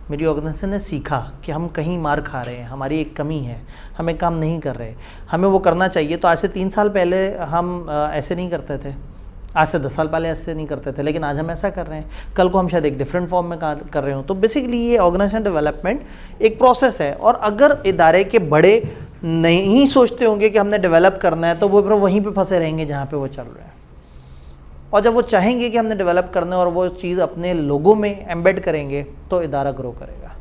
मेरी ऑर्गेनाइजेशन ने सीखा कि हम कहीं मार खा रहे हैं, हमारी एक कमी है, हमें काम नहीं कर रहे, हमें वो करना चाहिए। तो आज से 3 साल पहले हम ऐसे नहीं करते थे, आज से 10 साल पहले ऐसे नहीं करते थे, लेकिन आज हम ऐसा कर रहे हैं, कल को हम शायद एक डिफरेंट फॉर्म में कर रहे हो। तो बेसिकली ये ऑर्गेनाइजेशन डेवलपमेंट एक प्रोसेस है। और अगर इदारे के बड़े नहीं सोचते होंगे कि हमने डेवलप करना है, तो वो फिर वहीं पे फंसे रहेंगे जहाँ पे वो चल रहे हैं। और जब वो चाहेंगे कि हमने डेवलप करना है और वो चीज़ अपने लोगों में एम्बेड करेंगे, तो इदारा ग्रो करेगा।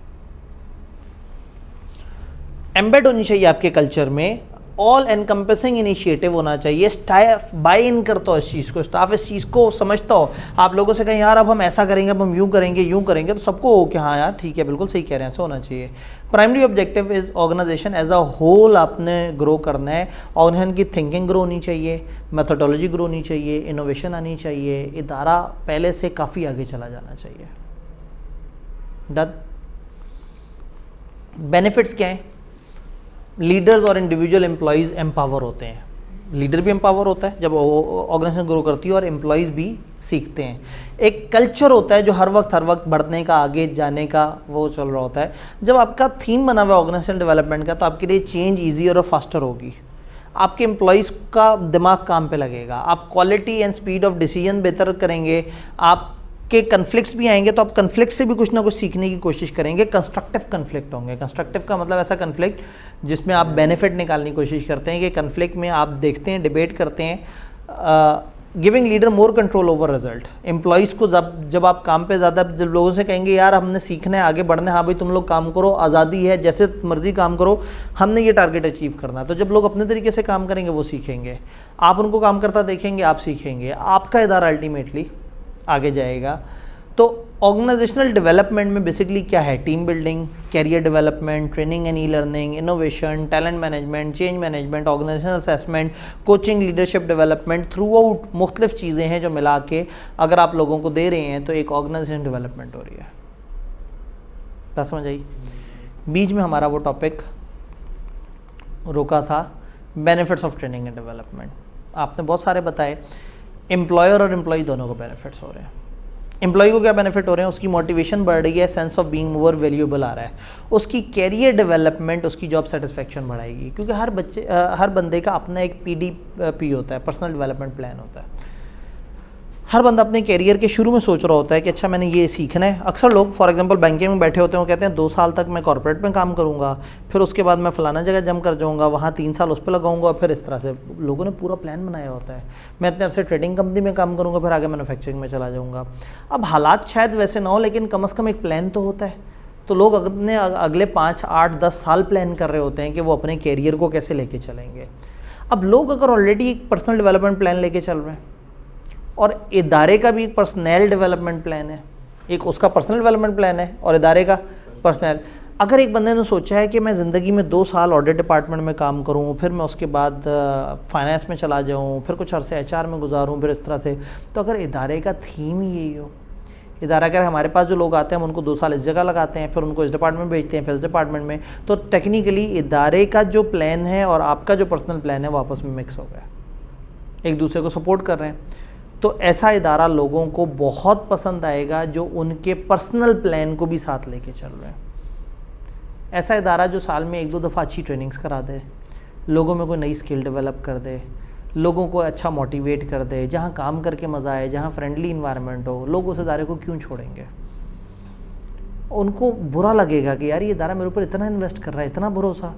एम्बेड होनी चाहिए आपके कल्चर में, ऑल एनकम्पेसिंग इनिशिएटिव होना चाहिए। स्टाफ बाय इन करता हो इस चीज़ को, स्टाफ इस चीज़ को समझता हो। आप लोगों से कहें यार अब हम ऐसा करेंगे, अब हम यूँ करेंगे, तो सबको हो कि हाँ यार ठीक है, बिल्कुल सही कह रहे हैं, ऐसा होना चाहिए। Primary objective is organisation as a whole आपने ग्रो करना है। ऑर्गेनाइजेशन की थिंकिंग ग्रो होनी चाहिए, मेथोडोलॉजी ग्रो होनी चाहिए, इनोवेशन आनी चाहिए, इदारा पहले से काफ़ी आगे चला जाना चाहिए। डन। बेनिफिट्स क्या हैं? लीडर्स और इंडिविजुअल एम्प्लॉयज़ एम्पावर होते हैं। लीडर भी एम्पावर होता है जब ऑर्गेनाइजेशन ग्रो करती है, और एम्प्लॉयज़ भी सीखते हैं। एक कल्चर होता है जो हर वक्त बढ़ने का, आगे जाने का वो चल रहा होता है। जब आपका थीम बना हुआ है ऑर्गेनाइजेशन डेवलपमेंट का, तो आपके लिए चेंज ईजियर और फास्टर होगी। आपके एम्प्लॉयज़ का दिमाग काम पे लगेगा, आप quality and speed of decision बेहतर करेंगे। आपके कन्फ्लिक्ट्स भी आएंगे तो आप कन्फ्लिक्ट से भी कुछ ना कुछ सीखने की कोशिश करेंगे। कंस्ट्रक्टिव कन्फ्लिक्ट होंगे। कंस्ट्रक्टिव का मतलब ऐसा कन्फ्लिक्ट जिसमें आप बेनिफिट निकालने की कोशिश करते हैं, कि कन्फ्लिक्ट में आप देखते हैं, डिबेट करते हैं। Giving leader more control over result. Employees को जब आप काम पे ज़्यादा, जब लोगों से कहेंगे यार हमने सीखना है, आगे बढ़ना है, हाँ भाई तुम लोग काम करो, आज़ादी है, जैसे मर्जी काम करो, हमने ये टारगेट अचीव करना है। तो जब लोग अपने तरीके से काम करेंगे वो सीखेंगे, आप उनको काम करता देखेंगे, आप सीखेंगे, आपका इदारा अल्टीमेटली आगे जाएगा। तो ऑर्गेनाइजेशनल डेवलपमेंट में बेसिकली क्या है? Team building, career development, training and e learning, innovation, talent management, change management, organisational assessment, coaching, leadership development, throughout मुख्तलिफ चीज़ें हैं जो मिला के अगर आप लोगों को दे रहे हैं तो एक ऑर्गेनाइजेशन डेवलपमेंट हो रही है। बात समझ आई? बीच में हमारा वो टॉपिक रोका था, benefits of training and development. आपने बहुत सारे बताए। एम्प्लॉयर और एम्प्लॉय दोनों को बेनिफिट्स हो रहे हैं। एम्प्लॉय को क्या बेनिफिट हो रहे हैं? उसकी मोटिवेशन बढ़ रही है, sense of being more valuable आ रहा है, उसकी कैरियर डेवलपमेंट, उसकी जॉब सेटिस्फेक्शन बढ़ाएगी। क्योंकि हर बंदे का अपना एक PDP होता है, पर्सनल डेवलपमेंट प्लान होता है। हर बंदा अपने कैरियर के शुरू में सोच रहा होता है कि अच्छा मैंने ये सीखना है। अक्सर लोग फॉर एग्जांपल बैंकिंग में बैठे होते हैं, वो कहते हैं 2 साल तक मैं कॉर्पोरेट में काम करूंगा, फिर उसके बाद मैं फ़लाना जगह जम कर जाऊंगा, वहाँ 3 साल उस पर लगाऊंगा, फिर इस तरह से लोगों ने पूरा प्लान बनाया होता है। मैं इतने अरसे ट्रेडिंग कंपनी में काम करूँगा, फिर आगे मैन्युफैक्चरिंग में चला जाऊँगा। अब हालात शायद वैसे ना हो, लेकिन कम से कम एक प्लान तो होता है। तो लोग अपने अगले 5, 8, 10 साल प्लान कर रहे होते हैं कि वो अपने कैरियर को कैसे लेके चलेंगे। अब लोग अगर ऑलरेडी एक पर्सनल डेवलपमेंट प्लान लेके चल रहे हैं और इदारे का भी एक पर्सनल डेवलपमेंट प्लान है, एक उसका पर्सनल डेवलपमेंट प्लान है और इदारे का पर्सनल। अगर एक बंदे ने सोचा है कि मैं ज़िंदगी में 2 साल ऑडिट डिपार्टमेंट में काम करूं, फिर मैं उसके बाद फाइनेंस में चला जाऊं, फिर कुछ अरसे HR में गुजारूं, फिर इस तरह से, तो अगर इदारे का थीम ही यही हो, इदारा अगर हमारे पास जो लोग आते हैं हम उनको 2 साल इस जगह लगाते हैं, फिर उनको इस डिपार्टमेंट में भेजते हैं, फिर इस डिपार्टमेंट में, तो टेक्निकली इदारे का जो प्लान है और आपका जो पर्सनल प्लान है वो आपस में मिक्स हो गया, एक दूसरे को सपोर्ट कर रहे हैं। तो ऐसा इदारा लोगों को बहुत पसंद आएगा जो उनके पर्सनल प्लान को भी साथ लेके चल रहे हैं। ऐसा इदारा जो साल में 1-2 दफ़ा अच्छी ट्रेनिंग्स करा दे, लोगों में कोई नई स्किल डेवलप कर दे, लोगों को अच्छा मोटिवेट कर दे, जहाँ काम करके मज़ा आए, जहाँ फ्रेंडली इन्वायरमेंट हो, लोग उस इदारे को क्यों छोड़ेंगे? उनको बुरा लगेगा कि यार ये इदारा मेरे ऊपर इतना इन्वेस्ट कर रहा है, इतना भरोसा।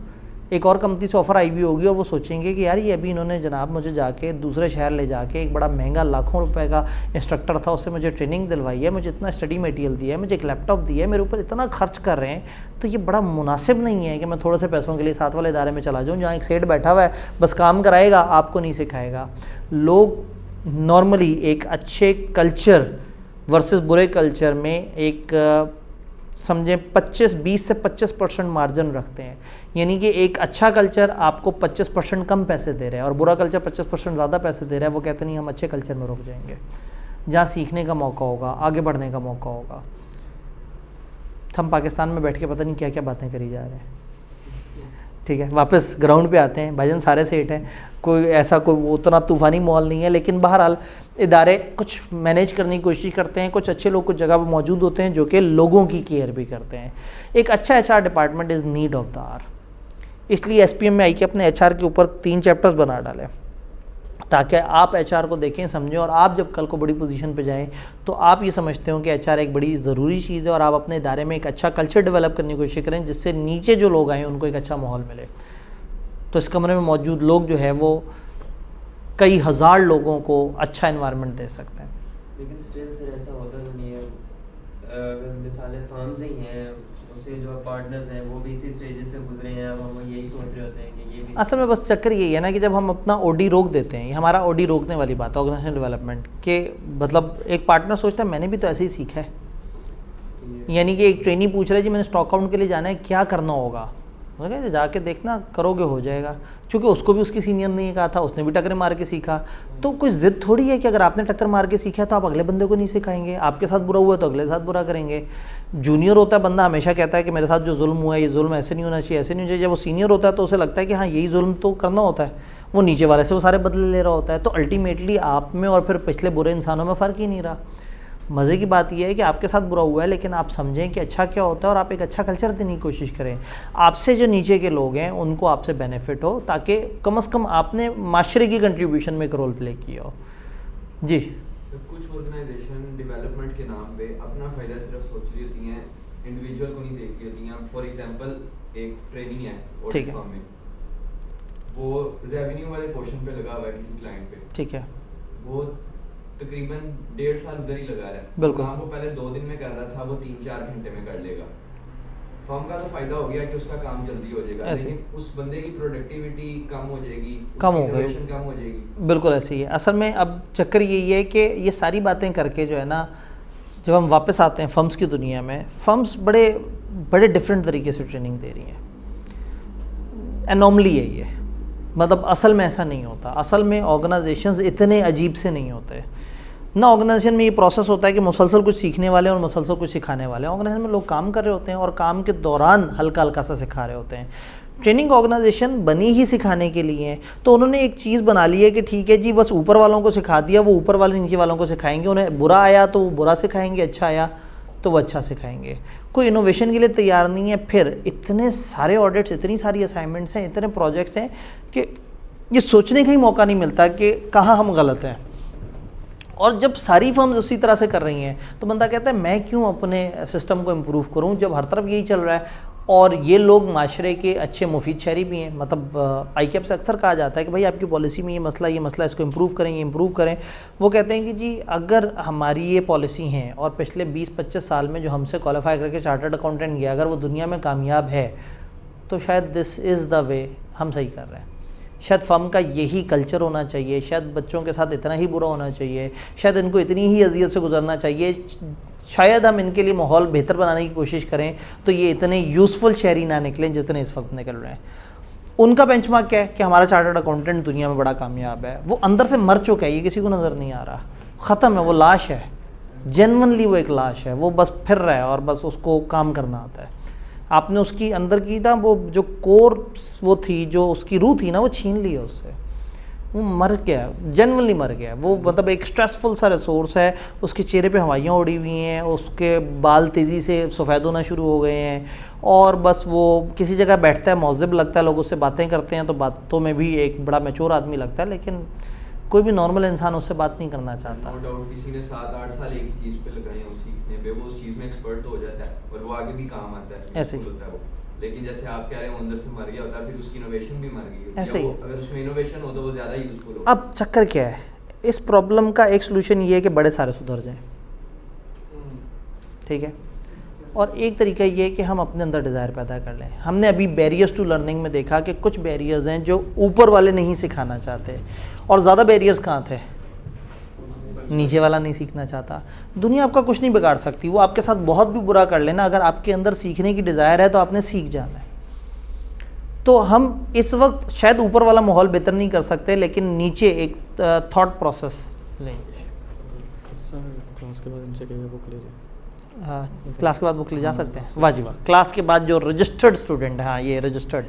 एक और कंपनी से ऑफ़र आई भी होगी और वो सोचेंगे कि यार ये अभी इन्होंने जनाब मुझे जाके दूसरे शहर ले जाके एक बड़ा महंगा लाखों रुपए का इंस्ट्रक्टर था, उससे मुझे ट्रेनिंग दिलवाई है, मुझे इतना स्टडी मटेरियल दिया है, मुझे एक लैपटॉप दिया है, मेरे ऊपर इतना खर्च कर रहे हैं, तो ये बड़ा मुनासिब नहीं है कि मैं थोड़े से पैसों के लिए साथ वाले इदारे में चला जाऊँ जहाँ एक सेठ बैठा हुआ है, बस काम कराएगा, आपको नहीं सिखाएगा। लोग नॉर्मली एक अच्छे कल्चर वर्सेस बुरे कल्चर में एक समझें 20 से 25% मार्जिन रखते हैं। यानी कि एक अच्छा कल्चर आपको 25% कम पैसे दे रहा है और बुरा कल्चर 25% ज़्यादा पैसे दे रहा है। वो कहते नहीं हम अच्छे कल्चर में रुक जाएंगे, जहाँ सीखने का मौका होगा, आगे बढ़ने का मौका होगा। हम पाकिस्तान में बैठ के पता नहीं क्या क्या बातें करी जा रहे हैं। ठीक है, वापस ग्राउंड पे आते हैं। भाईजान सारे सेठ हैं, कोई ऐसा कोई उतना तूफ़ानी माहौल नहीं है, लेकिन बहरहाल इदारे कुछ मैनेज करने की कोशिश करते हैं। कुछ अच्छे लोग कुछ जगह पर मौजूद होते हैं जो कि लोगों की केयर भी करते हैं। एक अच्छा HR department is need of the hour. इसलिए SPM में आई के अपने HR के ऊपर 3 चैप्टर्स बना डाले ताकि आप HR को देखें, समझें, और आप जब कल को बड़ी पोजीशन पे जाएं तो आप ये समझते हो कि HR एक बड़ी ज़रूरी चीज़ है और आप अपने इदारे में एक अच्छा कल्चर डेवलप करने की कोशिश करें जिससे नीचे जो लोग आएँ उनको एक अच्छा माहौल मिले। तो इस कमरे में मौजूद लोग जो है वो कई हज़ार लोगों को अच्छा इन्वायरमेंट दे सकते हैं। लेकिन स्टिल सर ऐसा होता तो नहीं है। अगर मिसालें फर्म्स ही हैं, उससे जो पार्टनर्स हैं वो भी इसी स्टेजेस से गुजरे हैं, अब हम यही सोच रहे होते हैं कि ये भी असल में बस चक्कर यही है ना कि जब हम अपना OD रोक देते हैं, ये हमारा OD रोकने वाली बात है ऑर्गेनाइजेशन डेवलपमेंट के। मतलब एक पार्टनर सोचता है मैंने भी तो ऐसे ही सीखा है, यानी कि एक ट्रेनी पूछ रहा है जी मैंने स्टॉक आउट के लिए जाना है, क्या करना होगा? ओके, जाके देखना, करोगे हो जाएगा। चूँकि उसको भी उसकी सीनियर ने कहा था, उसने भी टक्कर मार के सीखा। तो कोई ज़िद थोड़ी है कि अगर आपने टक्कर मार के सीखा तो आप अगले बंदे को नहीं सिखाएंगे। आपके साथ बुरा हुआ तो अगले साथ बुरा करेंगे। जूनियर होता है बंदा, हमेशा कहता है कि मेरे साथ जो जुल्म हुआ है ये जुल्म ऐसे नहीं होना चाहिए, ऐसे नहीं होना चाहिए। जब वो सीनियर होता है तो उसे लगता है कि हाँ यही जुल्म तो करना होता है, वो नीचे वाले से वो सारे बदले ले रहा होता है। तो अल्टीमेटली आप में और फिर पिछले बुरे इंसानों में फ़र्क ही नहीं रहा। मज़े की बात यह है कि आपके साथ बुरा हुआ है लेकिन आप समझें कि अच्छा क्या होता है और आप एक अच्छा कल्चर देने की कोशिश करें। आपसे जो नीचे के लोग हैं उनको आपसे बेनिफिट हो, ताकि कम से कम आपने माशरे की कंट्रीब्यूशन में एक रोल प्ले किया हो। जी, कुछ ऑर्गेनाइजेशन डेवलपमेंट के नाम पे अपना फ़ायदा सिर्फ सोच रही होती हैं, इंडिविजुअल को नहीं देख रही होती हैं। फॉर एग्जांपल एक ट्रेनिंग है ठीक है, फॉर्म में, वो रेवेन्यू वाले पोर्शन पे लगा हुआ है किसी क्लाइंट पे, ठीक है, वो तकरीबन 1.5 साल उधर ही लगा रहा है। बिल्कुल। काम वो पहले 2 दिन में कर रहा था, वो 3-4 घंटे में कर लेगा। फर्म का तो फायदा हो गया कि उसका काम जल्दी हो जाएगा, लेकिन उस बंदे की प्रोडक्टिविटी कम हो जाएगी, कम हो गई, कम हो जाएगी। बिल्कुल ऐसे ही है। असल में अब चक्कर यही है कि ये सारी बातें करके जो है ना, जब हम वापस आते हैं फर्म्स की दुनिया में, फर्म्स बड़े डिफरेंट तरीके से ट्रेनिंग दे रही हैं। एनॉमली है ये, मतलब असल में ऐसा नहीं होता। असल में ऑर्गेनाइजेशंस इतने अजीब से नहीं होते ना। ऑर्गेनाइजेशन में ये प्रोसेस होता है कि मुसलसल कुछ सीखने वाले और मुसलसल कुछ सिखाने वाले। ऑर्गेनाइजेशन में लोग काम कर रहे होते हैं और काम के दौरान हल्का हल्का सा सिखा रहे होते हैं। ट्रेनिंग ऑर्गेनाइजेशन बनी ही सिखाने के लिए है, तो उन्होंने एक चीज़ बना ली है कि ठीक है जी बस ऊपर वालों को सिखा दिया, वो ऊपर वाले नीचे वालों को सिखाएंगे, उन्हें बुरा आया तो वो बुरा सिखाएंगे, अच्छा आया तो वो अच्छा सिखाएंगे, कोई इनोवेशन के लिए तैयार नहीं है। फिर इतने सारे ऑडिट्स, इतनी सारी असाइनमेंट्स हैं, इतने प्रोजेक्ट्स हैं कि ये सोचने का ही मौका नहीं मिलता कि कहाँ हम गलत हैं। और जब सारी फर्म्स उसी तरह से कर रही हैं तो बंदा कहता है मैं क्यों अपने सिस्टम को इम्प्रूव करूं जब हर तरफ यही चल रहा है। और ये लोग माशरे के अच्छे मुफीद शहरी भी हैं, मतलब आईकेप से अक्सर कहा जाता है कि भाई आपकी पॉलिसी में ये मसला इसको इम्प्रूव करें, ये इम्प्रूव करें। वो कहते हैं कि जी अगर हमारी ये पॉलिसी हैं और पिछले 20-25 साल में जो हमसे क्वालिफाई करके चार्टर्ड अकाउंटेंट गया अगर वो दुनिया में कामयाब है तो शायद दिस इज़ द वे हम सही कर रहे हैं। शायद फर्म का यही कल्चर होना चाहिए, शायद बच्चों के साथ इतना ही बुरा होना चाहिए, शायद इनको इतनी ही अजियत से गुजरना चाहिए, शायद हम इनके लिए माहौल बेहतर बनाने की कोशिश करें तो ये इतने यूज़फुल शहरी ना निकलें जितने इस वक्त निकल रहे हैं। उनका बेंचमार्क क्या है कि हमारा चार्टर्ड अकाउंटेंट दुनिया में बड़ा कामयाब है, वो अंदर से मर चुका है, ये किसी को नज़र नहीं आ रहा, ख़त्म है, वो लाश है, जेन्युइनली वो एक लाश है, वो बस फिर रहा है और बस उसको काम करना आता है। आपने उसकी अंदर की ना वो जो कोर वो थी, जो उसकी रूह थी ना, वो छीन ली है उससे, वो मर गया, जेन्युइनली मर गया। वो मतलब एक स्ट्रेसफुल सा रिसोर्स है, उसके चेहरे पे हवाइयाँ उड़ी हुई हैं, उसके बाल तेज़ी से सफ़ेद होना शुरू हो गए हैं और बस वो किसी जगह बैठता है मौज़िब लगता है, लोग उससे बातें करते हैं तो बातों में भी एक बड़ा मैच्योर आदमी लगता है, लेकिन कोई भी नॉर्मल इंसान उससे बात नहीं करना चाहता। नो डाउट किसी ने 7-8 साल एक ही चीज़ पे लगाए हैं, सीखने पे वो उस चीज़ में एक्सपर्ट तो हो जाता है और वो आगे भी काम आता है, ऐसे ही होता है वो। लेकिन जैसे आप कह रहे हैं अंदर से मर गया होता है, फिर उसकी इनोवेशन भी मर गई। ऐसे ही अगर उसमें इनोवेशन हो तो वो ज़्यादा यूजफुल हो। अब चक्कर क्या है, इस प्रॉब्लम का एक सोल्यूशन ये है कि बड़े सारे सुधर जाएं, ठीक है। और एक तरीका ये है कि हम अपने अंदर डिज़ायर पैदा कर लें। हमने अभी बैरियर्स टू लर्निंग में देखा कि कुछ बैरियर्स हैं जो ऊपर वाले नहीं सिखाना चाहते, और ज़्यादा बैरियर्स कहाँ थे, नीचे वाला नहीं सीखना चाहता। दुनिया आपका कुछ नहीं बिगाड़ सकती, वो आपके साथ बहुत भी बुरा कर लेना, अगर आपके अंदर सीखने की डिज़ायर है तो आपने सीख जाना है। तो हम इस वक्त शायद ऊपर वाला माहौल बेहतर नहीं कर सकते, लेकिन नीचे एक थॉट प्रोसेस लेंगे। क्लास के बाद इनसे कहिए बुक ले जाए। क्लास के बाद बुक ले जा सकते हैं, वाह जी वाह। क्लास के बाद जो रजिस्टर्ड स्टूडेंट है, हाँ ये रजिस्टर्ड,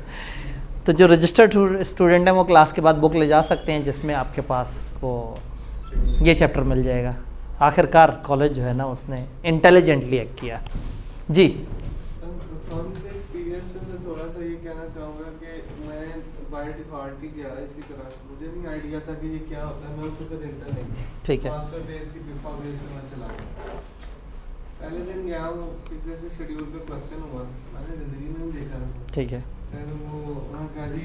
तो जो रजिस्टर्ड स्टूडेंट हैं वो क्लास के बाद बुक ले जा सकते हैं, जिसमें आपके पास वो ये चैप्टर मिल जाएगा। आखिरकार कॉलेज जो है ना उसने इंटेलिजेंटली एक्ट किया जी। एक्सपीरियंस में थोड़ा सा ये कहना चाहूँगा कि मैं बाय डिफॉल्ट ही गया इसी तरह, मुझे नहीं आइडिया था कि ये क्या होता है, मैं उसको तो देखता नहीं, ठीक है। मास्टर बेस ही बिफॉर बेस में चला गया। पहले दिन गया, वो फिक्स से शेड्यूल पे क्वेश्चन हुआ, मैंने ज़िंदगी में नहीं देखा था, ठीक है। फिर वो उन्होंने कहा जी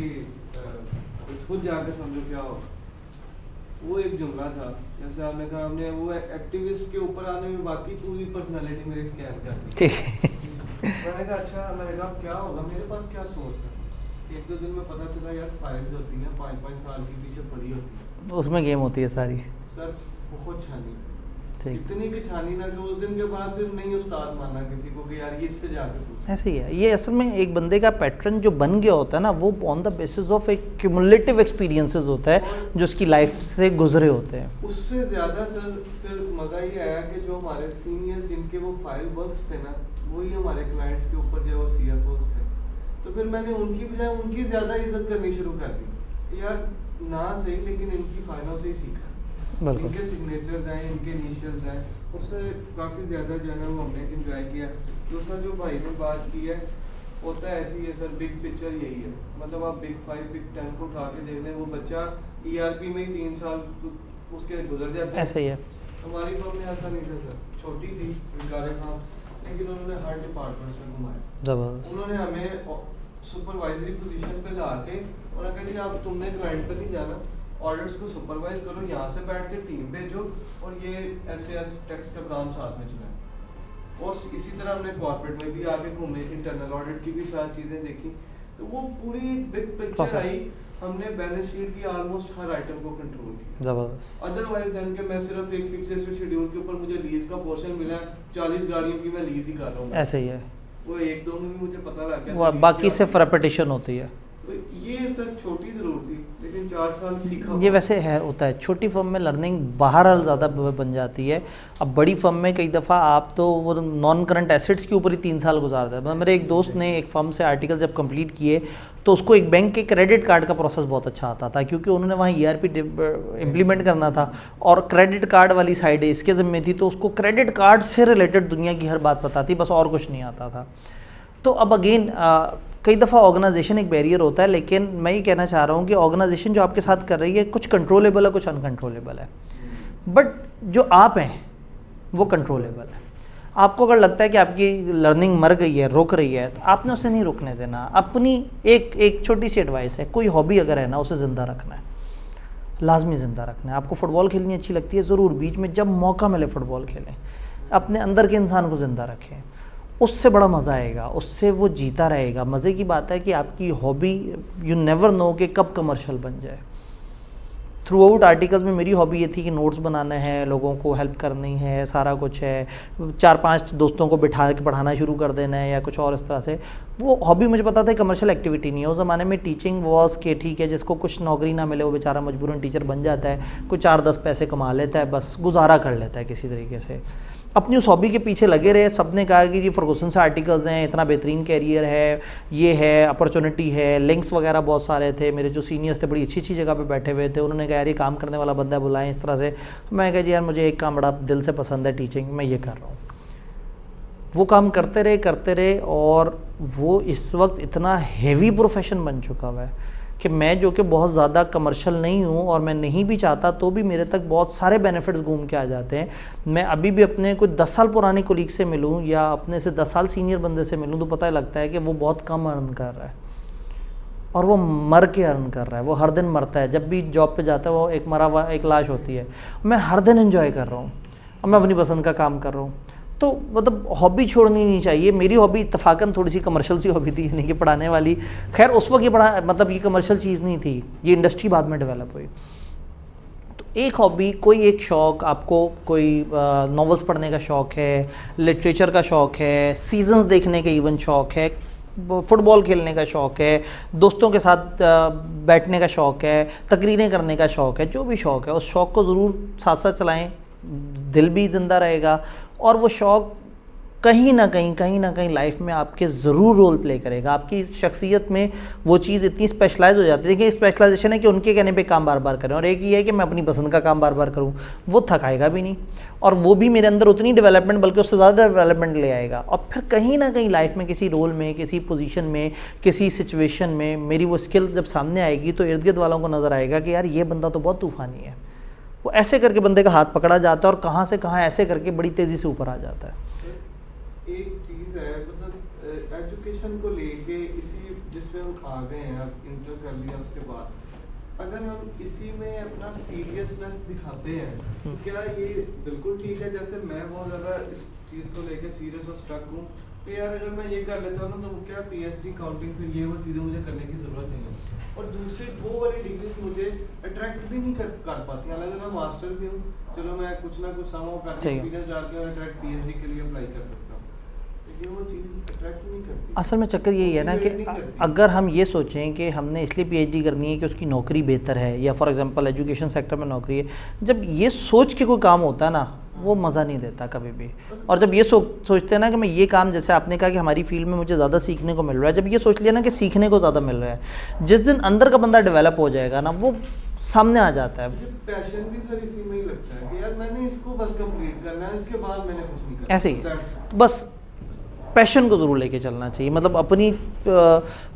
खुद जाके समझो क्या हो। वो एक जुमला था, जैसे आपने कहा, हमने वो एक्टिविस्ट के ऊपर आने में बाकी पूरी पर्सनालिटी मेरी स्कैन कर दी। ठीक मैंने कहा अच्छा, मैंने कहा क्या होगा, मेरे पास क्या सोच है। 1-2 दिन में पता चला यार फाइल्स होती हैं 5-5 साल के पीछे पड़ी होती है, उसमें गेम होती है सारी। सर बहुत छानी, ठीक, इतनी की छानी ना कि उस दिन के बाद फिर नहीं उस्ताद मानना किसी को कि यार ये इससे जाके पूछ। ऐसे ही है ये। असल में एक बंदे का पैटर्न जो बन गया होता है ना, वो ऑन द बेसिस ऑफ एक क्यूमुलेटिव एक्सपीरियंसेस होता है जो उसकी लाइफ से गुजरे होते हैं। उससे ज़्यादा सर फिर मज़ा ये आया कि जो हमारे सीनियर्स जिनके वो फाइल वर्क्स थे ना, वही हमारे क्लाइंट्स के ऊपर जो वो CFOs थे, तो फिर मैंने उनकी बजाय उनकी ज़्यादा इज्जत करनी शुरू कर दी। यार ना सही, लेकिन इनकी फाइलों से ही सीखा, इनके सिग्नेचर्स आए, इनके इनिशियल्स आए, उससे काफ़ी ज़्यादा जो है ना वो हमने इंजॉय किया। दूसरा जो भाई ने बात की है, होता है ऐसी है सर, बिग पिक्चर यही है, मतलब आप बिग 5 बिग 10 को उठा के देख लें, वो बच्चा ERP में ही 3 साल उसके गुजर जाते हैं। ऐसा ही है। हमारी फर्म में ऐसा नहीं था सर, छोटी थी विकारे खां, लेकिन उन्होंने हर डिपार्टमेंट में घुमाया, ज़बरदस्त। उन्होंने हमें सुपरवाइजरी पोजीशन पे ला के और कहा आप तुमने क्लाइंट पे नहीं जाना, ऑर्डर्स को सुपरवाइज करो, यहाँ से बैठ के टीम भेजो और ये SAS टैक्स का काम साथ में चलाएं। और इसी तरह हमने कॉर्पोरेट में भी आगे घूमे, इंटरनल ऑडिट की भी सारी चीज़ें देखी, तो वो पूरी बिग पिक्चर आई। हमने बैलेंस शीट की ऑलमोस्ट हर आइटम को कंट्रोल किया, ज़बरदस्त। अदरवाइज देन के मैं सिर्फ एक फिक्स शेड्यूल के ऊपर मुझे लीज का पोर्शन मिला, 40 गाड़ियों की मैं लीज ही कर रहा हूँ, ऐसे ही है वो 1-2 में भी मुझे पता लग गया, वो बाकी सिर्फ रेपिटेशन होती है। तो ये सर छोटी ज़रूर थी, लेकिन 4 साल सीखा। ये वैसे है होता है, छोटी फर्म में लर्निंग बाहर ज़्यादा बन जाती है। अब बड़ी फर्म में कई दफ़ा आप तो वो नॉन करंट एसेट्स के ऊपर ही 3 साल गुजार देते हैं। मेरे एक दोस्त ने एक फर्म से आर्टिकल जब कंप्लीट किए तो उसको एक बैंक के क्रेडिट कार्ड का प्रोसेस बहुत अच्छा आता था, क्योंकि उन्होंने वहाँ ERP इम्प्लीमेंट करना था और क्रेडिट कार्ड वाली साइड इसके ज़िम्मे थी, तो उसको क्रेडिट कार्ड से रिलेटेड दुनिया की हर बात पता थी, बस और कुछ नहीं आता था। तो अब अगेन कई दफ़ा ऑर्गेनाइजेशन एक बैरियर होता है, लेकिन मैं ये कहना चाह रहा हूँ कि ऑर्गेनाइजेशन जो आपके साथ कर रही है कुछ कंट्रोलेबल है, कुछ अनकंट्रोलेबल है, बट जो आप हैं वो कंट्रोलेबल है। आपको अगर लगता है कि आपकी लर्निंग मर गई है, रुक रही है, तो आपने उसे नहीं रुकने देना। अपनी एक छोटी सी एडवाइस है, कोई हॉबी अगर है ना उसे ज़िंदा रखना है, लाजमी ज़िंदा रखना है। आपको फ़ुटबॉल खेलनी अच्छी लगती है, ज़रूर बीच में जब मौका मिले फ़ुटबॉल खेलें, अपने अंदर के इंसान को ज़िंदा रखें, उससे बड़ा मज़ा आएगा, उससे वो जीता रहेगा। मज़े की बात है कि आपकी हॉबी यू नेवर नो कि कब कमर्शियल बन जाए। थ्रू आउट आर्टिकल्स में मेरी हॉबी ये थी कि नोट्स बनाना है, लोगों को हेल्प करनी है, सारा कुछ है, 4-5 दोस्तों को बिठा के पढ़ाना शुरू कर देना है या कुछ और इस तरह से। वो हॉबी मुझे पता था कमर्शियल एक्टिविटी नहीं है। उस ज़माने में टीचिंग वॉज के ठीक है, जिसको कुछ नौकरी ना मिले वो बेचारा मजबूरन टीचर बन जाता है, कुछ 4-10 पैसे कमा लेता है, बस गुजारा कर लेता है किसी तरीके से। अपनी उस हॉबी के पीछे लगे रहे। सबने कहा कि जी फर्गुसन से आर्टिकल्स हैं, इतना बेहतरीन कैरियर है, ये है, अपॉर्चुनिटी है, लिंक्स वगैरह बहुत सारे थे। मेरे जो सीनियर्स थे बड़ी अच्छी अच्छी जगह पे बैठे हुए थे, उन्होंने कहा यार ये काम करने वाला बंदा बुलाएं इस तरह से। मैं कहा जी यार मुझे एक काम बड़ा दिल से पसंद है, टीचिंग, मैं ये कर रहा हूँ। वो काम करते रहे और वो इस वक्त इतना हेवी प्रोफेशन बन चुका हुआ है कि मैं जो कि बहुत ज़्यादा कमर्शियल नहीं हूँ और मैं नहीं भी चाहता तो भी मेरे तक बहुत सारे बेनिफिट्स घूम के आ जाते हैं। मैं अभी भी अपने कोई 10 साल पुराने कोलीग से मिलूँ या अपने से 10 साल सीनियर बंदे से मिलूँ तो पता लगता है कि वो बहुत कम अर्न कर रहा है और वो मर के अर्न कर रहा है। वो हर दिन मरता है, जब भी जॉब पे जाता है वो एक मरा हुआ एक लाश होती है। मैं हर दिन एंजॉय कर रहा हूँ और मैं अपनी पसंद का काम कर रहा हूँ। तो मतलब हॉबी छोड़नी नहीं चाहिए। मेरी हॉबी इत्तफाकन थोड़ी सी कमर्शियल सी हॉबी थी, यानी कि पढ़ाने वाली। खैर उस वक्त ये पढ़ा मतलब ये कमर्शियल चीज़ नहीं थी, ये इंडस्ट्री बाद में डेवलप हुई। तो एक हॉबी, कोई एक शौक़, आपको कोई नॉवेल्स पढ़ने का शौक़ है, लिटरेचर का शौक़ है, सीजन्स देखने का इवन शौक़ है, फुटबॉल खेलने का शौक़ है, दोस्तों के साथ बैठने का शौक़ है, तकरीरें करने का शौक़ है, जो भी शौक़ है उस शौक़ को ज़रूर साथ साथ चलाएँ, दिल भी ज़िंदा रहेगा और वो शौक़ कहीं ना कहीं लाइफ में आपके ज़रूर रोल प्ले करेगा। आपकी शख्सियत में वो चीज़ इतनी स्पेशलाइज हो जाती है। देखिए स्पेशलाइजेशन है कि उनके कहने पे काम बार बार करें, और एक ये है कि मैं अपनी पसंद का काम बार बार करूं, वो थकाएगा भी नहीं और वो भी मेरे अंदर उतनी डेवलपमेंट बल्कि उससे ज़्यादा डेवलपमेंट ले आएगा। और फिर कहीं ना कहीं लाइफ में किसी रोल में, किसी पोजीशन में, किसी सिचुएशन में मेरी वो स्किल जब सामने आएगी तो इर्द गिर्द वालों को नज़र आएगा कि यार ये बंदा तो बहुत तूफ़ानी है। वो ऐसे करके बंदे का हाथ पकड़ा जाता है और कहाँ से कहाँ ऐसे करके बड़ी तेज़ी से ऊपर आ जाता है। एक चीज़ है मतलब एजुकेशन को लेके इसी जिसमें हम आ गए हैं, अब इंटर कर लिया उसके बाद अगर हम इसी में अपना सीरियसनेस दिखाते हैं तो क्या ये बिल्कुल ठीक है? जैसे मैं बहुत ज़्यादा इस चीज़ को लेके सीरियस और स्टक हूँ तो यार अगर मैं ये कर लेता हूँ ना तो क्या PhD काउंटिंग फिर ये वो चीज़ें मुझे करने की ज़रूरत नहीं है। और दूसरी वो वाली डिग्री मुझे अट्रैक्ट भी नहीं कर पाती। हालांकि मैं मास्टर भी हूँ, चलो मैं कुछ ना कुछ सामो करके एक्सपीरियंस डाल के डायरेक्ट PhD के लिए अप्लाई कर सकता हूँ, लेकिन वो चीज़ अट्रैक्ट नहीं करती। असल में चक्कर यही है ना कि अगर हम ये सोचें कि हमने इसलिए PhD करनी है कि उसकी नौकरी बेहतर है या फॉर एग्जांपल एजुकेशन सेक्टर में नौकरी है, जब ये सोच के कोई काम होता है ना वो मज़ा नहीं देता कभी भी। और जब ये सोचते हैं ना कि मैं ये काम, जैसे आपने कहा कि हमारी फील्ड में मुझे ज़्यादा सीखने को मिल रहा है, जब ये सोच लिया ना कि सीखने को ज़्यादा मिल रहा है, जिस दिन अंदर का बंदा डेवलप हो जाएगा ना वो सामने आ जाता है। पैशन भी सर इसी में ही लगता है कि यार मैंने इसको बस कंप्लीट करना है, इसके बाद मैंने कुछ नहीं करना। ऐसे ही बस पैशन को ज़रूर लेके चलना चाहिए। मतलब अपनी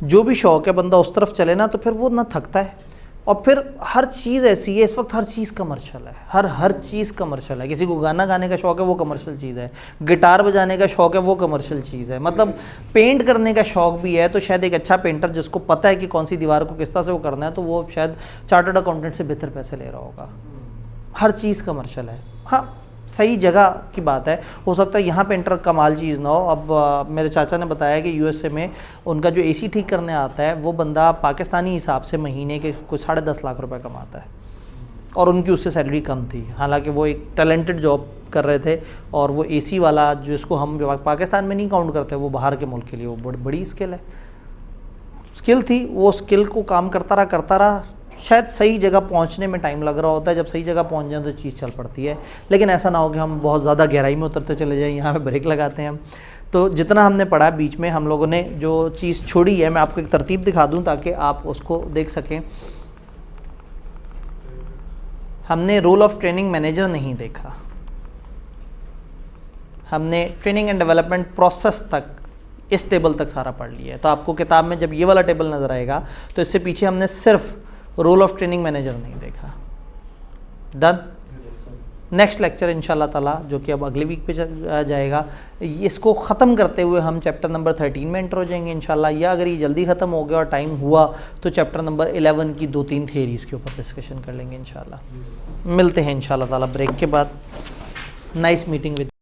जो भी शौक़ है बंदा उस तरफ चले ना तो फिर वो ना थकता है। और फिर हर चीज़ ऐसी है, इस वक्त हर चीज़ कमर्शियल है, हर चीज़ कमर्शियल है। किसी को गाना गाने का शौक़ है वो कमर्शियल चीज़ है, गिटार बजाने का शौक़ है वो कमर्शियल चीज़ है, मतलब पेंट करने का शौक़ भी है तो शायद एक अच्छा पेंटर जिसको पता है कि कौन सी दीवार को किस तरह से वो करना है तो वो शायद चार्टर्ड अकाउंटेंट से बेहतर पैसे ले रहा होगा। हर चीज़ कमर्शियल है। हाँ सही जगह की बात है, हो सकता है यहाँ पेंटर कमाल चीज़ ना हो। अब मेरे चाचा ने बताया कि USA में उनका जो AC ठीक करने आता है वो बंदा पाकिस्तानी हिसाब से महीने के कुछ 10.5 लाख रुपए कमाता है और उनकी उससे सैलरी कम थी। हालांकि वो एक टैलेंटेड जॉब कर रहे थे और वो AC वाला जिसको हम पाकिस्तान में नहीं काउंट करते वो बाहर के मुल्क के लिए वो बड़ी स्किल है। स्किल थी, वो स्किल को काम करता रहा, शायद सही जगह पहुंचने में टाइम लग रहा होता है, जब सही जगह पहुंच जाए तो चीज़ चल पड़ती है। लेकिन ऐसा ना हो कि हम बहुत ज़्यादा गहराई में उतरते चले जाएं, यहाँ पे ब्रेक लगाते हैं हम। तो जितना हमने पढ़ा बीच में हम लोगों ने जो चीज़ छोड़ी है, मैं आपको एक तरतीब दिखा दूं ताकि आप उसको देख सकें। हमने रोल ऑफ ट्रेनिंग मैनेजर नहीं देखा, हमने ट्रेनिंग एंड डेवलपमेंट प्रोसेस तक, इस टेबल तक सारा पढ़ लिया है। तो आपको किताब में जब ये वाला टेबल नज़र आएगा तो इससे पीछे हमने सिर्फ रोल ऑफ ट्रेनिंग मैनेजर नहीं देखा। डन। नेक्स्ट लेक्चर इंशाल्लाह ताला जो कि अब अगले वीक पे जाएगा, इसको ख़त्म करते हुए हम चैप्टर नंबर 13 में एंटर हो जाएंगे इंशाल्लाह, या अगर ये जल्दी ख़त्म हो गया और टाइम हुआ तो चैप्टर नंबर 11 की 2-3 थियरीज़ के ऊपर डिस्कशन कर लेंगे इंशाल्लाह। मिलते हैं इंशाल्लाह ताला ब्रेक के बाद। Nice meeting with